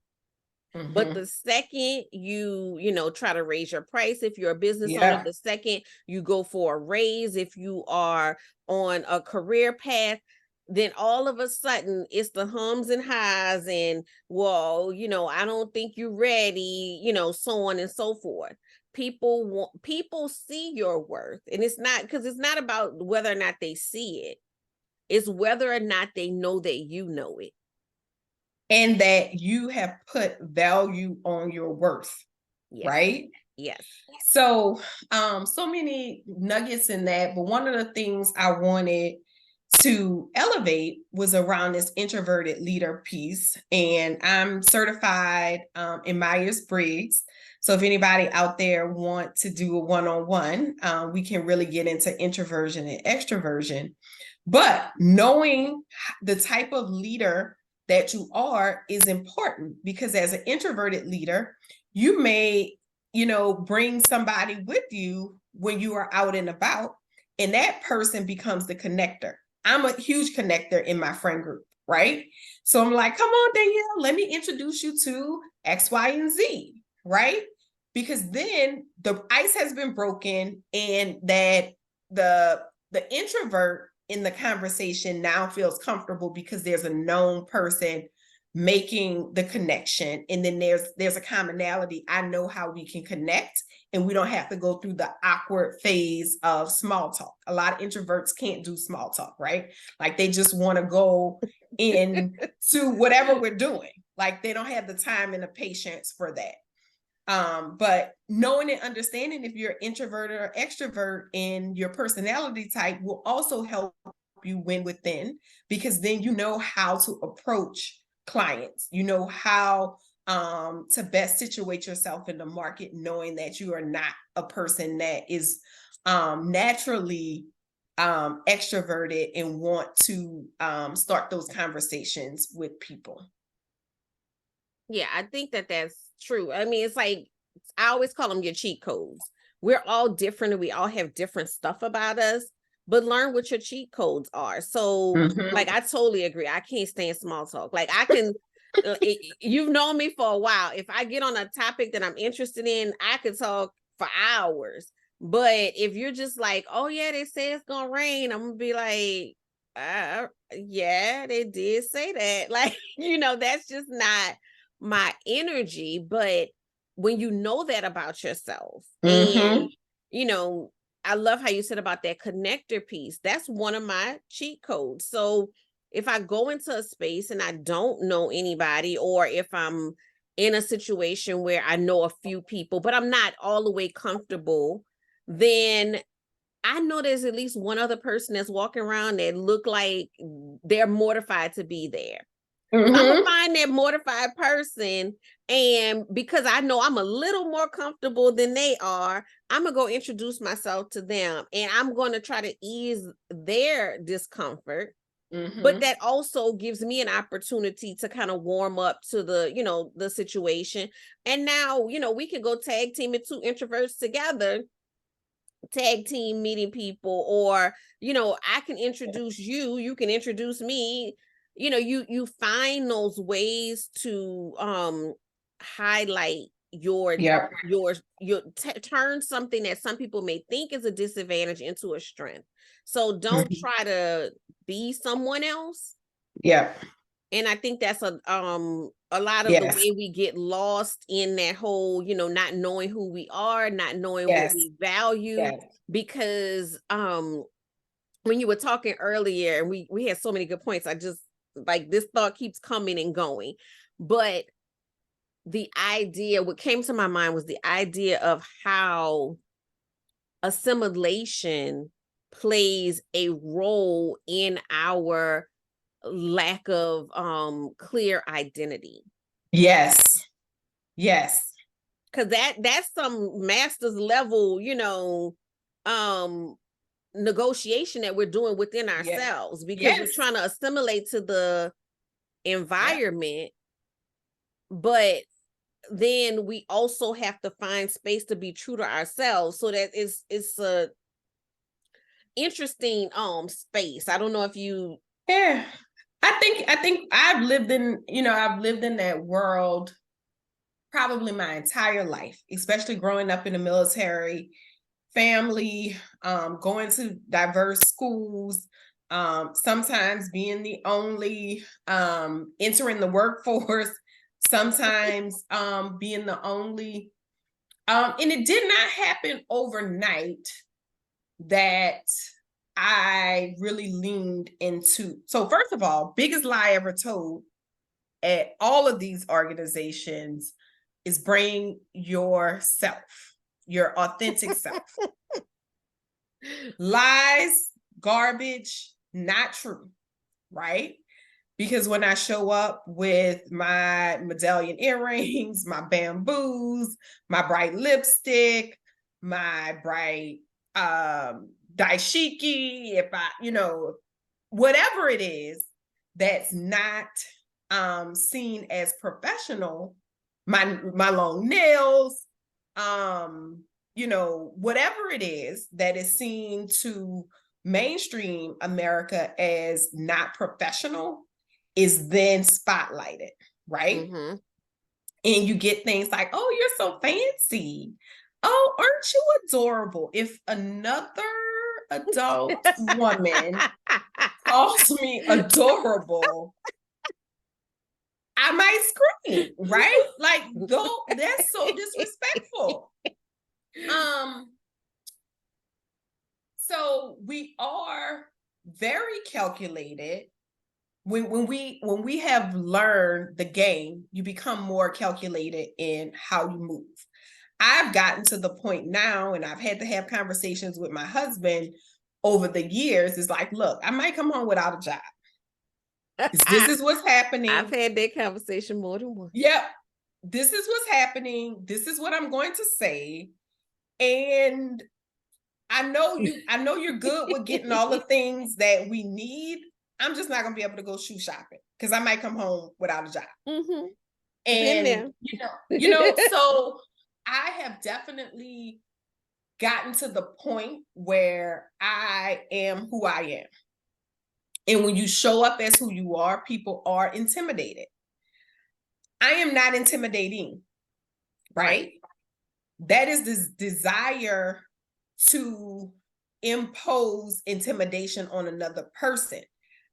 But the second you know, try to raise your price, if you're a business owner, the second you go for a raise, if you are on a career path, then all of a sudden it's the hums and highs and, well, you know, I don't think you're ready, you know, so on and so forth. People see your worth, and it's not, because it's not about whether or not they see it. It's whether or not they know that you know it. And that you have put value on your worth, Yes. right? Yes. So, so many nuggets in that, but one of the things I wanted to elevate was around this introverted leader piece. And I'm certified in Myers-Briggs. So if anybody out there want to do a one-on-one, we can really get into introversion and extroversion. But knowing the type of leader that you are is important, because as an introverted leader, you may, you know, bring somebody with you when you are out and about, and that person becomes the connector. I'm a huge connector in my friend group, right? So I'm like, come on, Danielle, let me introduce you to X, Y, and Z, right? Because then the ice has been broken, and that the introvert in the conversation now feels comfortable because there's a known person making the connection, and then there's a commonality. I know how we can connect, and we don't have to go through the awkward phase of small talk. A lot of introverts can't do small talk, right? Like they just want to go into whatever we're doing. Like they don't have the time and the patience for that. But knowing and understanding if you're introverted or extrovert in your personality type will also help you win within, because then you know how to approach clients. You know how to best situate yourself in the market, knowing that you are not a person that is naturally extroverted and want to start those conversations with people. Yeah, I think that that's true. I mean, it's like, I always call them your cheat codes. We're all different and we all have different stuff about us, but learn what your cheat codes are. So, like, I totally agree. I can't stand small talk. Like, I can, you've known me for a while. If I get on a topic that I'm interested in, I could talk for hours. But if you're just like, oh, yeah, they say it's going to rain, I'm going to be like, yeah, they did say that. Like, you know, that's just not my energy. But when you know that about yourself, and you know, I love how you said about that connector piece. That's one of my cheat codes. So if I go into a space and I don't know anybody, or if I'm in a situation where I know a few people but I'm not all the way comfortable, then I know there's at least one other person that's walking around that look like they're mortified to be there. I'm gonna find that mortified person, and because I know I'm a little more comfortable than they are, I'm gonna go introduce myself to them, and I'm gonna try to ease their discomfort. But that also gives me an opportunity to kind of warm up to the, you know, the situation. And now, you know, we can go tag team it, two introverts together, tag team meeting people, or, you know, I can introduce you, you can introduce me. You know, you find those ways to highlight your turn something that some people may think is a disadvantage into a strength. So don't try to be someone else. Yeah. And I think that's a lot of the way we get lost in that whole, you know, not knowing who we are, not knowing what we value. Because when you were talking earlier, and we had so many good points, I just, like, this thought keeps coming and going. But the idea, what came to my mind was the idea of how assimilation plays a role in our lack of clear identity. Yes. Because that's some master's level, you know, negotiation that we're doing within ourselves, because we're trying to assimilate to the environment. But then we also have to find space to be true to ourselves. So that it's a interesting space. I don't know if you Yeah. I think I've lived in, I've lived in that world probably my entire life, especially growing up in a military family, going to diverse schools, sometimes being the only entering the workforce, sometimes being the only, and it did not happen overnight that I really leaned into. So first of all, biggest lie ever told at all of these organizations is bring yourself, your authentic self. Lies, garbage, not true, right? Because when I show up with my medallion earrings, my bamboos, my bright lipstick, my bright daishiki, if I, whatever it is that's not seen as professional, my long nails, whatever it is that is seen to mainstream America as not professional is then spotlighted, right? mm-hmm. And you get things like, oh, you're so fancy. Oh, aren't you adorable? If another adult woman calls me adorable, I might scream, right? Like, though that's so disrespectful. So we are very calculated. When we have learned the game, you become more calculated in how you move. I've gotten to the point now, and I've had to have conversations with my husband over the years. It's like, look, I might come home without a job. This is what's happening. I've had that conversation more than once. Yep. This is what's happening. This is what I'm going to say. And I know you're good with getting all the things that we need. I'm just not gonna be able to go shoe shopping because I might come home without a job. Mm-hmm. And so I have definitely gotten to the point where I am who I am. And when you show up as who you are, people are intimidated. I am not intimidating, right? That is this desire to impose intimidation on another person.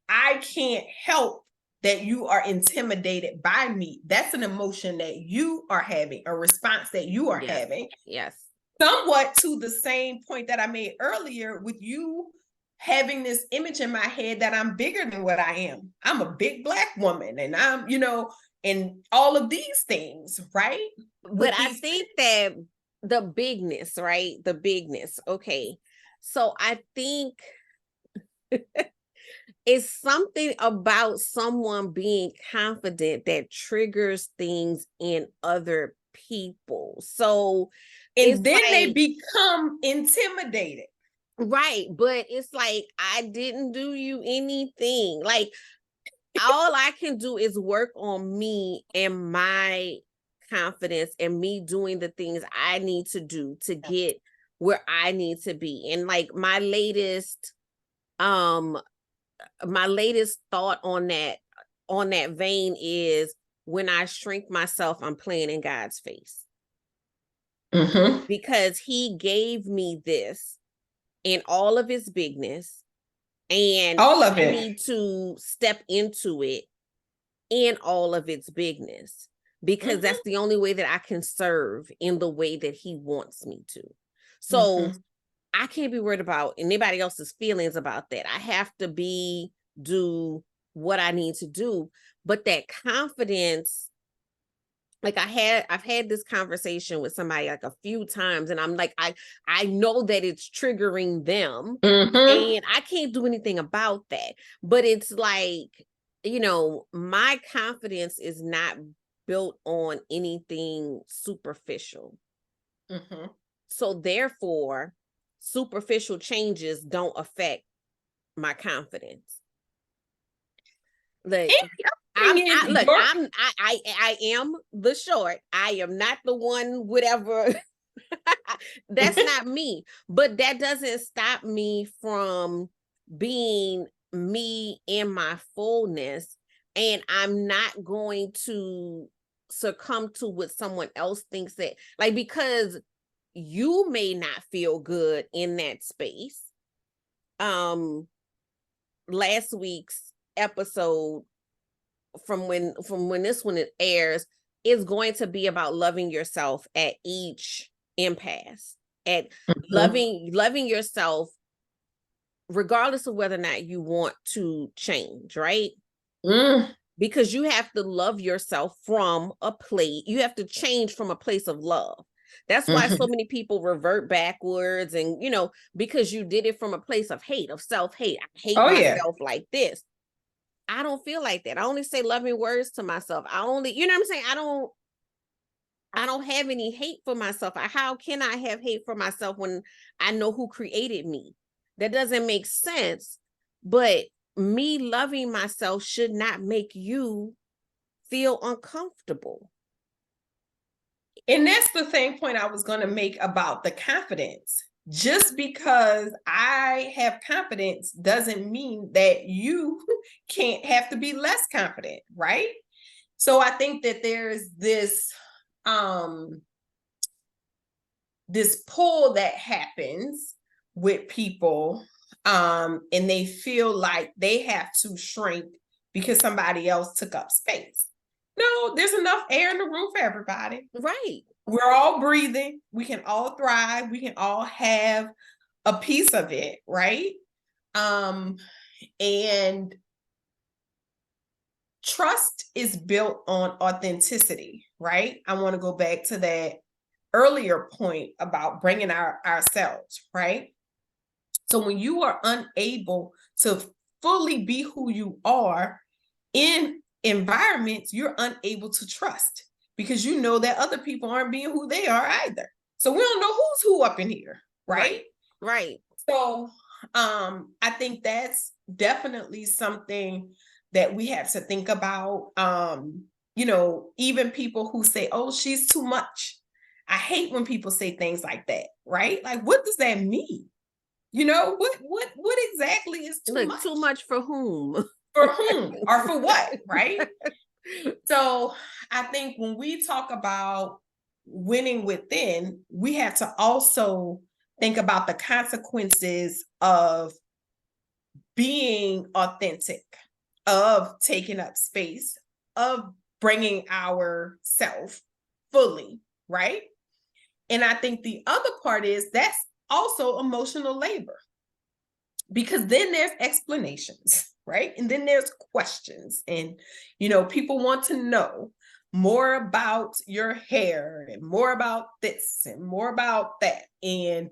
I can't help that you are intimidated by me. That's an emotion that you are having, a response that you are having. Yes. Somewhat to the same point that I made earlier with you having this image in my head that I'm bigger than what I am. I'm a big Black woman and I'm, and all of these things, right? But I think that the bigness, right? The bigness. Okay. So I think it's something about someone being confident that triggers things in other people. So, and then they become intimidated. Right. But it's like, I didn't do you anything. Like, all I can do is work on me and my confidence and me doing the things I need to do to get where I need to be. And like my latest thought on that vein is, when I shrink myself, I'm playing in God's face. Mm-hmm. Because he gave me this in all of its bigness, and all of it. I need to step into it in all of its bigness, because that's the only way that I can serve in the way that he wants me to. So I can't be worried about anybody else's feelings about that. I have to do what I need to do. But that confidence, like I've had this conversation with somebody like a few times, and I'm like, I know that it's triggering them, and I can't do anything about that. But it's like, my confidence is not built on anything superficial. So therefore, superficial changes don't affect my confidence. Like, in Look, your I am the short. I am not the one, whatever. That's not me. But that doesn't stop me from being me in my fullness. And I'm not going to succumb to what someone else thinks that, like, because you may not feel good in that space. Last week's episode, from when this one airs, is going to be about loving yourself at each impasse, at loving yourself regardless of whether or not you want to change, right? Because you have to love yourself from a place, you have to change from a place of love. That's why so many people revert backwards, and because you did it from a place of hate, of self-hate. I hate myself like this. I don't feel like that. I only say loving words to myself. I only, you know what I'm saying? I don't have any hate for myself. How can I have hate for myself when I know who created me? That doesn't make sense. But me loving myself should not make you feel uncomfortable. And that's the same point I was going to make about the confidence. Just because I have confidence doesn't mean that you can't have to be less confident, right? So I think that there's this this pull that happens with people, and they feel like they have to shrink because somebody else took up space. No, there's enough air in the room for everybody. Right. We're all breathing. We can all thrive. We can all have a piece of it, right? And trust is built on authenticity, right? I want to go back to that earlier point about bringing ourselves, right? So when you are unable to fully be who you are in environments, you're unable to trust, because you know that other people aren't being who they are either. So we don't know who's who up in here, right? Right. So I think that's definitely something that we have to think about. Even people who say, oh, she's too much. I hate when people say things like that, right? Like, what does that mean? What exactly is too much? Too much for whom? For whom or for what, right? So I think when we talk about winning within, we have to also think about the consequences of being authentic, of taking up space, of bringing ourself fully, right? And I think the other part is that's also emotional labor, because then there's explanations, right? And then there's questions, and people want to know more about your hair and more about this and more about that, and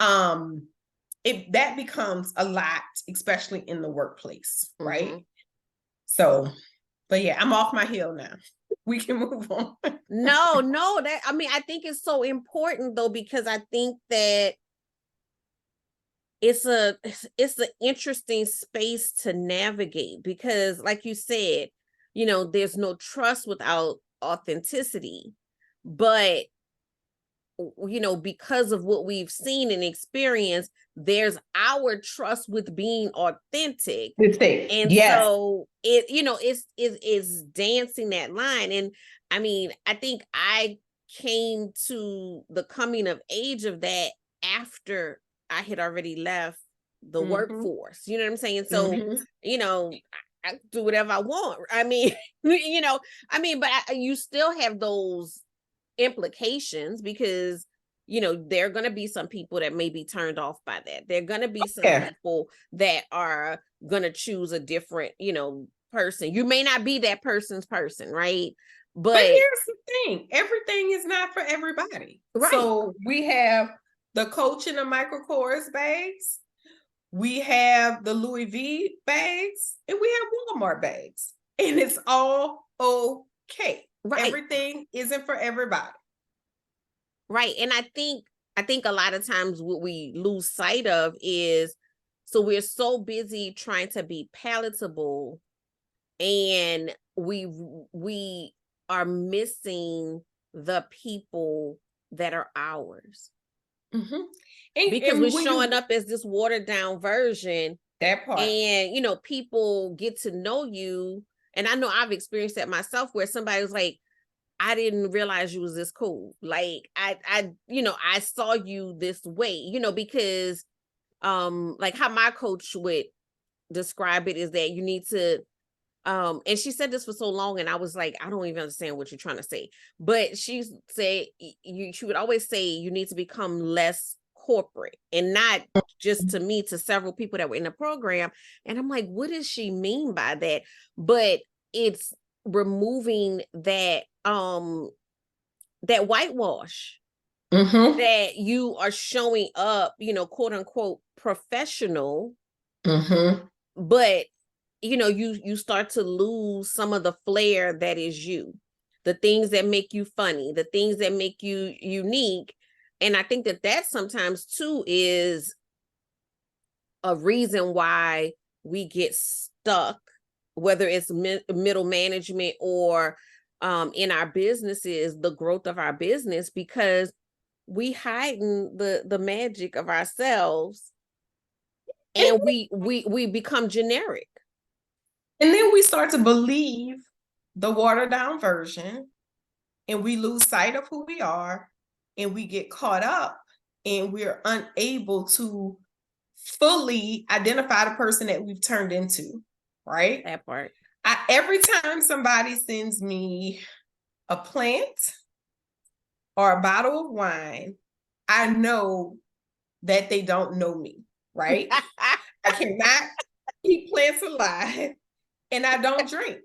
that becomes a lot, especially in the workplace, right? So, but yeah, I'm off my heel now. We can move on. No, I think it's so important though, because I think that it's an interesting space to navigate, because like you said, there's no trust without authenticity. But because of what we've seen and experienced, there's our trust with being authentic. And yes. so it's dancing that line. And I mean, I think I came to the coming of age of that after I had already left the workforce. You know what I'm saying? So, I do whatever I want. I mean, but you still have those implications, because there are going to be some people that may be turned off by that. There are going to be some people that are going to choose a different person. You may not be that person's person, right? But here's the thing, everything is not for everybody, right? So we have the Coach in the Michael Kors bags, we have the Louis V bags, and we have Walmart bags, and it's all okay. Right. Everything isn't for everybody. Right. And I think a lot of times what we lose sight of is, so we're so busy trying to be palatable and we are missing the people that are ours Mm-hmm. because we're And when showing you up as this watered down version, that part. and people get to know you. And I know I've experienced that myself, where somebody was like, I didn't realize you was this cool. Like I saw you this way, because like how my coach would describe it is that you need to, and she said this for so long, and I was like, I don't even understand what you're trying to say. But she said she would always say you need to become less corporate, and not just to me, to several people that were in the program. And I'm like, what does she mean by that? But it's removing that whitewash, Mm-hmm. that you are showing up, quote unquote professional, Mm-hmm. but you start to lose some of the flair that is you, the things that make you funny, the things that make you unique. And I think that sometimes too is a reason why we get stuck, whether it's middle management or in our businesses, the growth of our business, because we hiding the magic of ourselves, And, and we become generic. and then we start to believe the watered down version, and we lose sight of who we are, and we get caught up, and we're unable to fully identify the person that we've turned into, right? That part. Every time somebody sends me a plant or a bottle of wine, I know that they don't know me, right? I cannot keep plants alive, and I don't drink.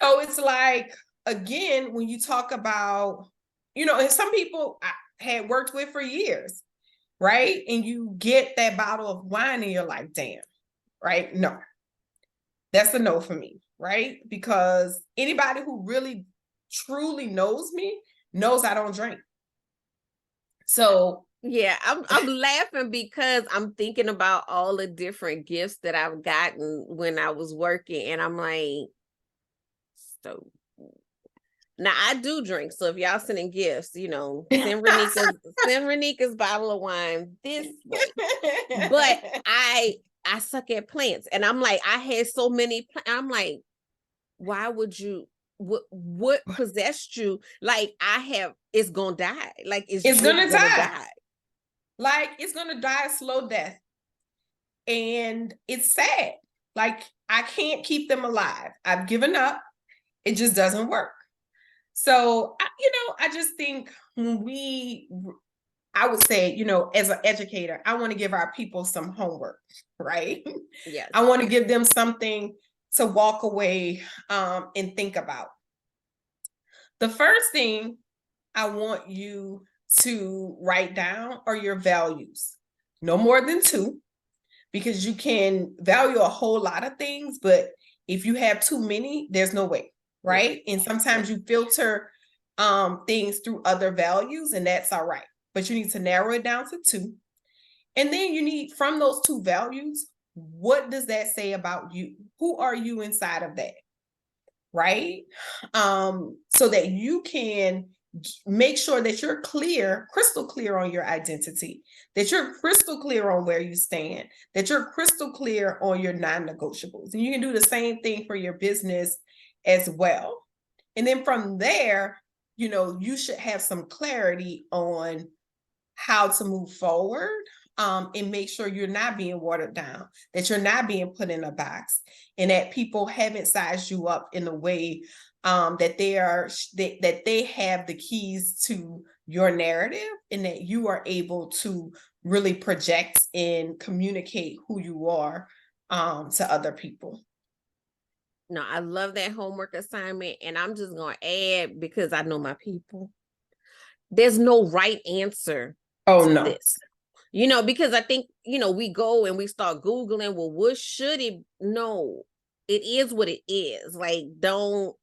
So it's like, again, when you talk about, and some people I had worked with for years, right? And you get that bottle of wine and you're like, damn, right? No, that's a no for me, right? Because anybody who really truly knows me knows I don't drink. So Yeah, I'm laughing because I'm thinking about all the different gifts that I've gotten when I was working, and I'm like, so now I do drink. So if y'all sending gifts, send Ronika's bottle of wine this way. But I suck at plants, and I'm like, I had so many. I'm like, why would you? What possessed you? Like it's gonna die. Like it's it's just gonna gonna die. die. Like it's gonna die a slow death. And it's sad. Like I can't keep them alive. I've given up. It just doesn't work. So, I just think I would say, as an educator, I want to give our people some homework, right? Yes. I want to give them something to walk away and think about. The first thing I want you to write down are your values, no more than two, because you can value a whole lot of things, but if you have too many, there's no way, right? And sometimes you filter things through other values, and that's all right. But you need to narrow it down to two. And then you need, from those two values, what does that say about you? Who are you inside of that? Right? So that you can make sure that you're clear, crystal clear on your identity, that you're crystal clear on where you stand, that you're crystal clear on your non-negotiables. And you can do the same thing for your business as well. And then from there, you should have some clarity on how to move forward, and make sure you're not being watered down, that you're not being put in a box, and that people haven't sized you up in a way that they have the keys to your narrative, and that you are able to really project and communicate who you are to other people. No, I love that homework assignment. And I'm just going to add, because I know my people, there's no right answer Oh to no. this. Because I think, we go and we start Googling, well, what should it? No, it is what it is. Like, don't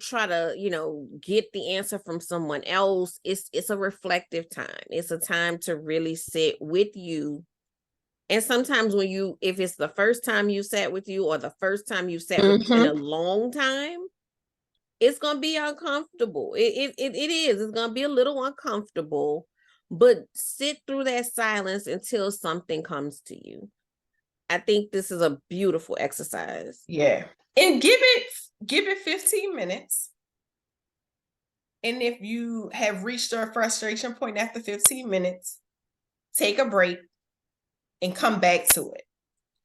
try to, get the answer from someone else. It's a reflective time. It's a time to really sit with you And sometimes if it's the first time you sat with you or the first time you sat with you in a Mhm. long time, it's gonna be uncomfortable. It is. It's gonna be a little uncomfortable, but sit through that silence until something comes to you. I think this is a beautiful exercise. Yeah. And give it 15 minutes. And if you have reached your frustration point after 15 minutes, take a break and come back to it.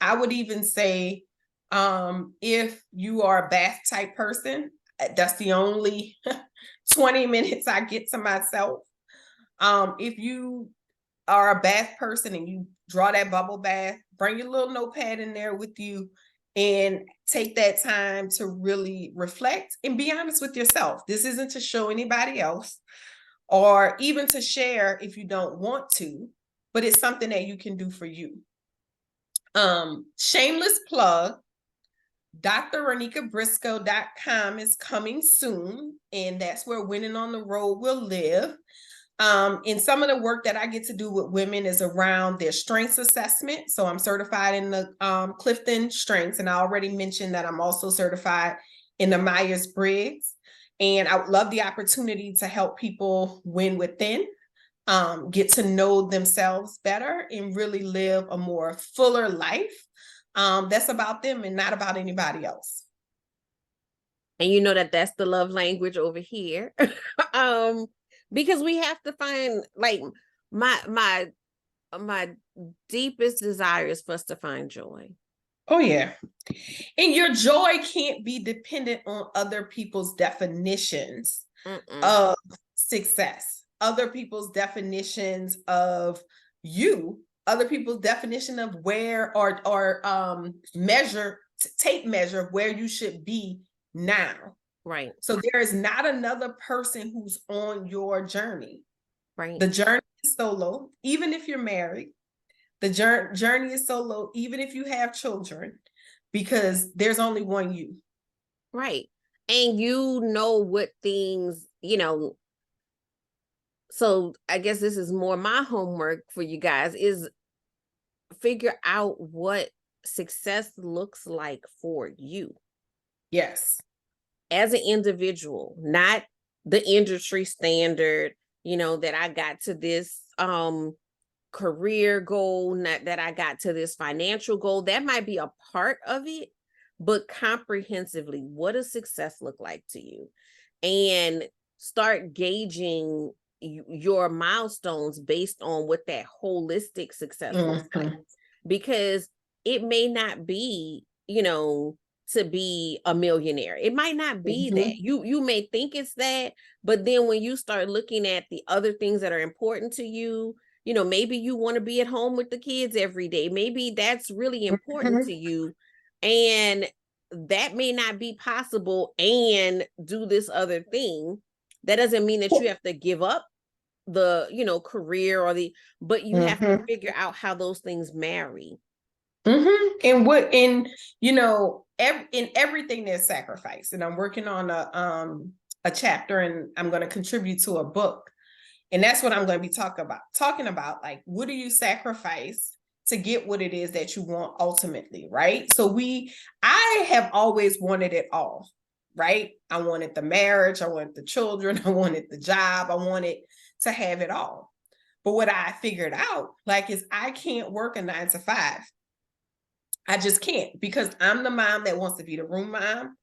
I would even say, if you are a bath type person, that's the only 20 minutes I get to myself. If you are a bath person and you draw that bubble bath, bring your little notepad in there with you and take that time to really reflect and be honest with yourself. This isn't to show anybody else or even to share if you don't want to, but it's something that you can do for you. Shameless plug, drRonickaBriscoe.com is coming soon, and that's where Winning on the Road will live. And some of the work that I get to do with women is around their strengths assessment. So I'm certified in the Clifton Strengths, and I already mentioned that I'm also certified in the Myers-Briggs. And I would love the opportunity to help people win within, get to know themselves better, and really live a more fuller life that's about them and not about anybody else. And you know that's the love language over here. um, because we have to find like my deepest desire is for us to find joy. Oh, yeah. And your joy can't be dependent on other people's definitions Mm-mm. of success, other people's definitions of you, other people's definition of where or measure, tape measure of where you should be now. Right. So there is not another person who's on your journey. Right. The journey is solo, even if you're married. The journey is solo, even if you have children, because there's only one you. Right. And you know what things, so I guess this is more my homework for you guys is figure out what success looks like for you Yes. as an individual, not the industry standard, that I got to this career goal, not that I got to this financial goal. That might be a part of it, but comprehensively, what does success look like to you? And start gauging your milestones based on what that holistic success looks like. Because it may not be, to be a millionaire. It might not be that. You may think it's that, but then when you start looking at the other things that are important to you, maybe you want to be at home with the kids every day. Maybe that's really important to you. And that may not be possible and do this other thing. That doesn't mean that you have to give up the, career but you have to figure out how those things marry. And in everything there's sacrifice. And I'm working on a chapter, and I'm going to contribute to a book. And that's what I'm going to be talking about, like, what do you sacrifice to get what it is that you want ultimately, right? So I have always wanted it all, right? I wanted the marriage, I wanted the children, I wanted the job, I wanted to have it all. But what I figured out, like, is I can't work a 9 to 5. I just can't, because I'm the mom that wants to be the room mom.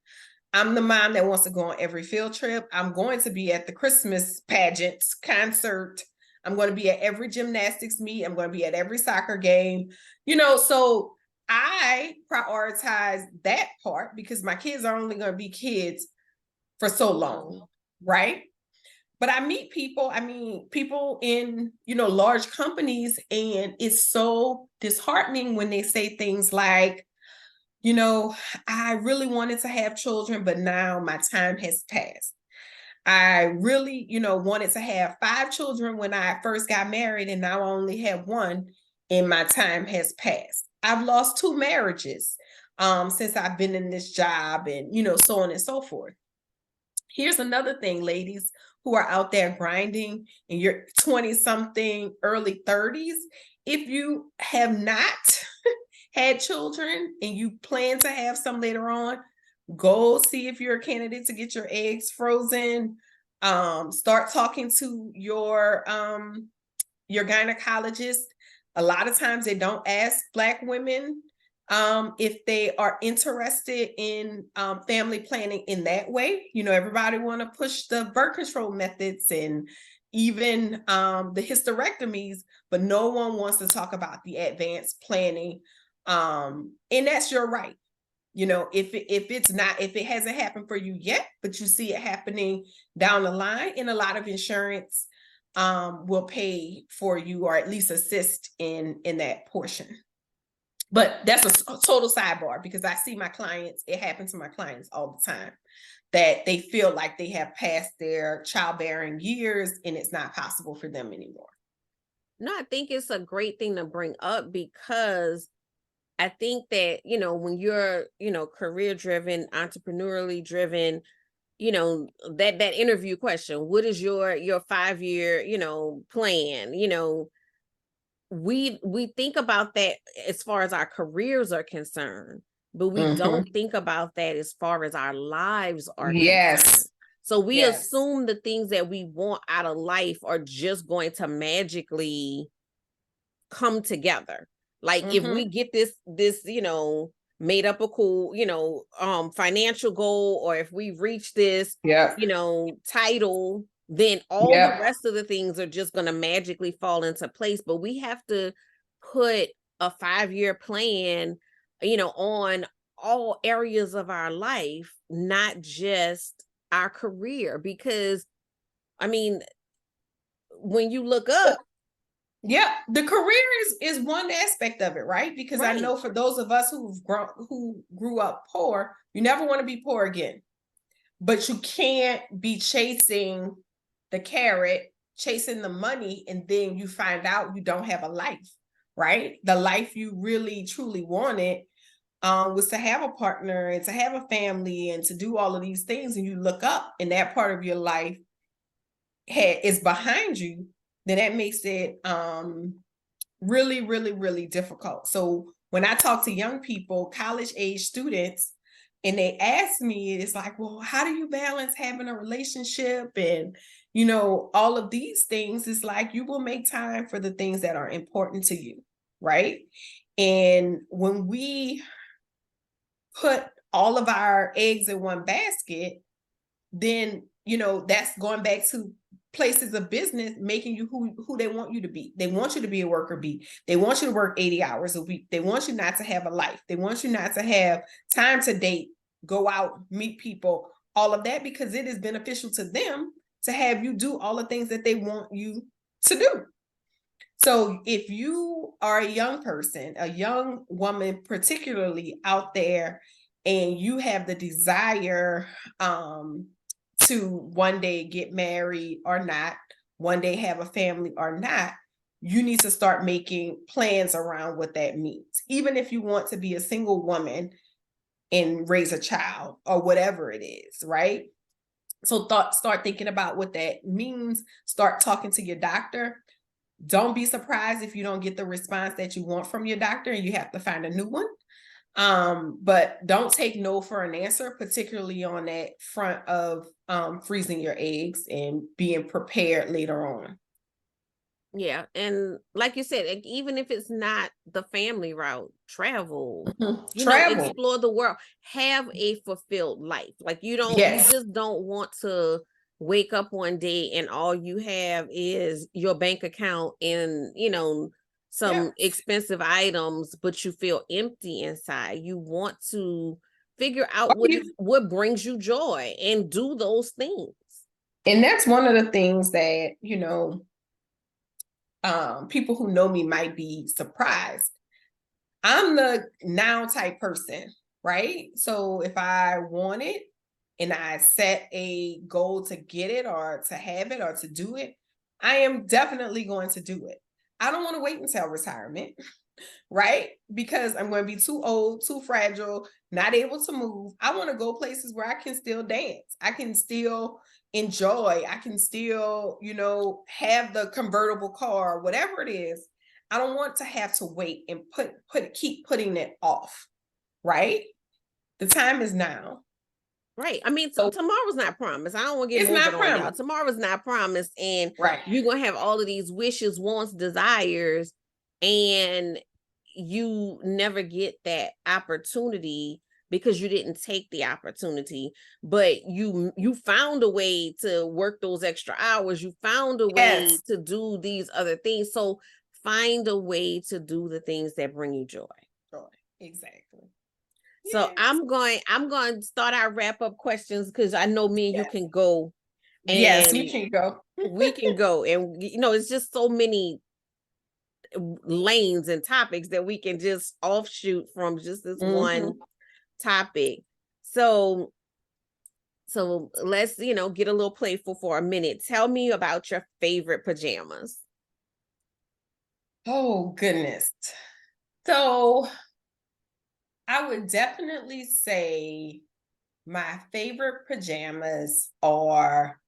I'm the mom that wants to go on every field trip. I'm going to be at the Christmas pageants, concert. I'm going to be at every gymnastics meet. I'm going to be at every soccer game. So I prioritize that part because my kids are only going to be kids for so long, right? But I meet people, people in, large companies, and it's so disheartening when they say things like, I really wanted to have children, but now my time has passed. I really, wanted to have 5 children when I first got married, and now I only have 1, and my time has passed. I've lost 2 marriages since I've been in this job, and, so on and so forth. Here's another thing, ladies who are out there grinding in your 20-something, early 30s. if you have not had children and you plan to have some later on, go see if you're a candidate to get your eggs frozen. Start talking to your gynecologist. A lot of times they don't ask Black women if they are interested in family planning in that way. You know, everybody want to push the birth control methods and even the hysterectomies, but no one wants to talk about the advanced planning. And that's your right. You know, if it hasn't happened for you yet, but you see it happening down the line, and a lot of insurance will pay for you or at least assist in that portion. But that's a total sidebar because I see my clients, it happens to my clients all the time, that they feel like they have passed their childbearing years and it's not possible for them anymore. No, I think it's a great thing to bring up because I think that, when you're, career driven, entrepreneurially driven, that interview question, what is your 5-year, plan? We think about that as far as our careers are concerned, but we don't think about that as far as our lives are concerned. So we assume the things that we want out of life are just going to magically come together. Like if we get this, made up a cool, financial goal, or if we reach this, title, then all the rest of the things are just going to magically fall into place. But we have to put a 5-year plan, on all areas of our life, not just our career. Because, I mean, when you look up, the career is one aspect of it, right? Because I know for those of us who grew up poor, you never want to be poor again. But you can't be chasing the carrot, chasing the money, and then you find out you don't have a life, right? The life you really truly wanted was to have a partner and to have a family and to do all of these things, and you look up and that part of your life is behind you, then that makes it really, really, really difficult. So when I talk to young people, college age students, and they ask me, it's like, well, how do you balance having a relationship and, all of these things? It's like, you will make time for the things that are important to you, right? And when we put all of our eggs in one basket, then, that's going back to places of business making you who they want you to be. They want you to be a worker bee. They want you to work 80 hours a week. They want you not to have a life. They want you not to have time to date, go out, meet people, all of that, because it is beneficial to them to have you do all the things that they want you to do. So if you are a young person, a young woman, particularly out there, and you have the desire to one day get married or not, one day have a family or not, you need to start making plans around what that means. Even if you want to be a single woman and raise a child or whatever it is, right? So start thinking about what that means. Start talking to your doctor. Don't be surprised if you don't get the response that you want from your doctor and you have to find a new one. But don't take no for an answer, particularly on that front of freezing your eggs and being prepared later on. Yeah. And like you said, even if it's not the family route, travel, explore the world, have a fulfilled life. Like you just don't want to wake up one day and all you have is your bank account and, some expensive items, but you feel empty inside. You want to figure out what brings you joy and do those things. And that's one of the things that, people who know me might be surprised. I'm the now type person, right? So if I want it and I set a goal to get it or to have it or to do it, I am definitely going to do it. I don't want to wait until retirement, right? Because I'm going to be too old, too fragile, not able to move. I want to go places where I can still dance. I can still enjoy. I can still, have the convertible car, whatever it is. I don't want to have to wait and keep putting it off, right? The time is now. Right. I mean, So tomorrow's not promised. I don't want to get it's morbid not on y'all. promised. Tomorrow's not promised, and Right. you're gonna have all of these wishes, wants, desires, and you never get that opportunity because you didn't take the opportunity. But you found a way to work those extra hours. You found a way Yes. to do these other things. So find a way to do the things that bring you joy. Joy. Exactly. So Yes. I'm going to start our wrap up questions because I know me and you Yes. can go Yes, we and can go. we can go and it's just so many lanes and topics that we can just offshoot from just this one Mhm. topic. So let's get a little playful for a minute. Tell me about your favorite pajamas. Oh, goodness. So I would definitely say my favorite pajamas are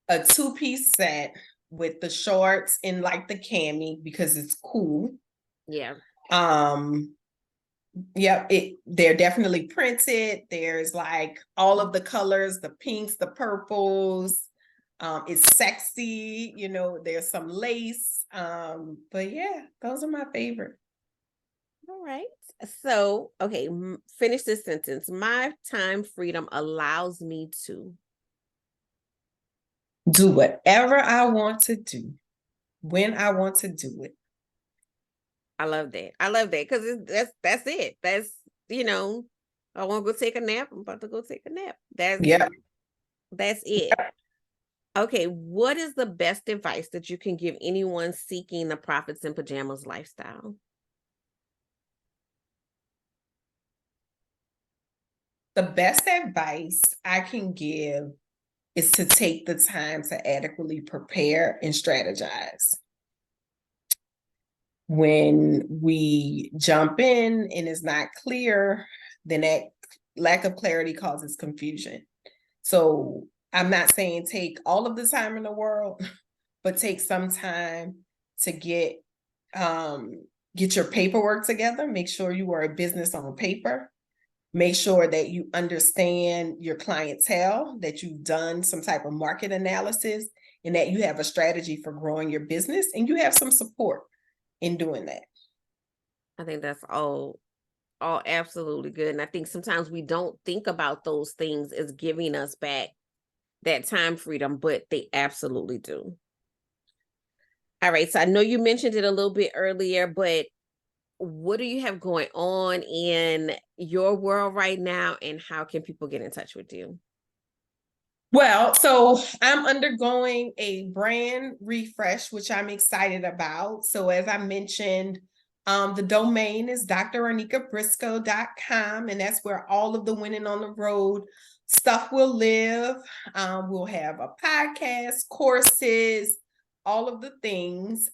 a two-piece set with the shorts and like the cami because it's cool. Yeah. Um, yep, they're definitely printed. There's like all of the colors, the pinks, the purples. It's sexy, there's some lace. But yeah, those are my favorite. All right. So, okay, finish this sentence. My time freedom allows me to. Do whatever I want to do when I want to do it. I love that. I love that because that's it. That's I want to go take a nap. I'm about to go take a nap. Yeah. That's it. Okay, what is the best advice that you can give anyone seeking the profits in pajamas lifestyle? The best advice I can give is to take the time to adequately prepare and strategize. When we jump in and it's not clear, then that lack of clarity causes confusion. So I'm not saying take all of the time in the world, but take some time to get your paperwork together. Make sure you are a business on paper. Make sure that you understand your clientele, that you've done some type of market analysis, and that you have a strategy for growing your business and you have some support in doing that. I think that's all absolutely good. And I think sometimes we don't think about those things as giving us back that time freedom, but they absolutely do. All right. So I know you mentioned it a little bit earlier, but what do you have going on in your world right now, and how can people get in touch with you? Well, so I'm undergoing a brand refresh, which I'm excited about. So as I mentioned, the domain is drronickabriscoe.com, and that's where all of the Winning on the Road stuff will live. We'll have a podcast, courses, all of the things.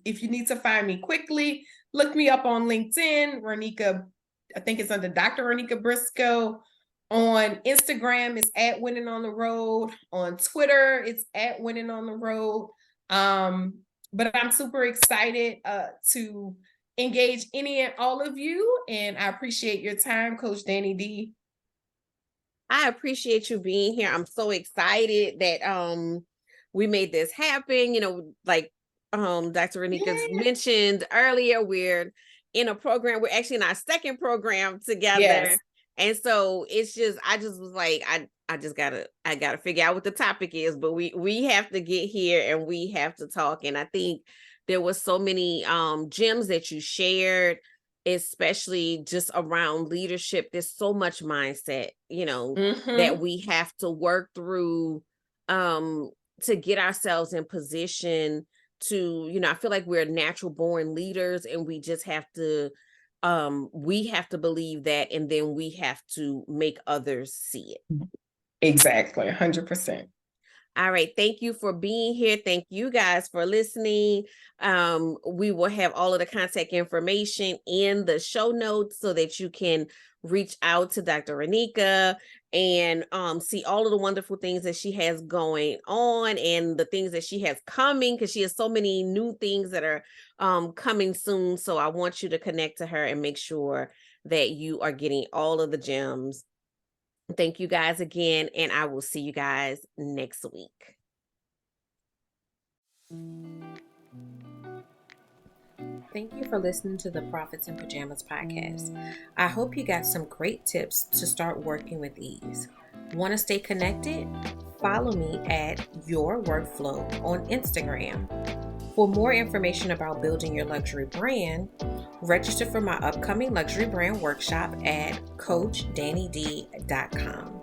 If you need to find me quickly, look me up on LinkedIn, Ronicka. I think it's under Dr. Ronicka Briscoe. On Instagram, it's at Winning on the Road. On Twitter, it's at Winning on the Road. But I'm super excited to engage any and all of you. And I appreciate your time, Coach Danni D. I appreciate you being here. I'm so excited that we made this happen. Like Dr. Renicka's Yeah. mentioned earlier, we're in a program. We're actually in our second program Yes. together. And so it's just I just was like, I gotta figure out what the topic is, but we have to get here and we have to talk. And I think there was so many gems that you shared, especially just around leadership. There's so much mindset, that Mm-hmm. we have to work through um to get ourselves in position to, I feel like we're natural born leaders, and we have to believe that, and then we have to make others see it. Exactly. 100%. All right. Thank you for being here. Thank you guys for listening. We will have all of the contact information in the show notes so that you can reach out to Dr. Ronicka and see all of the wonderful things that she has going on and the things that she has coming, because she has so many new things that are coming soon. So I want you to connect to her and make sure that you are getting all of the gems. Thank you guys again, and I will see you guys next week. Thank you for listening to the Profits in Pajamas podcast. I hope you got some great tips to start working with ease. Want to stay connected? Follow me at Your Workflow on Instagram. For more information about building your luxury brand, register for my upcoming luxury brand workshop at CoachDanniD.com.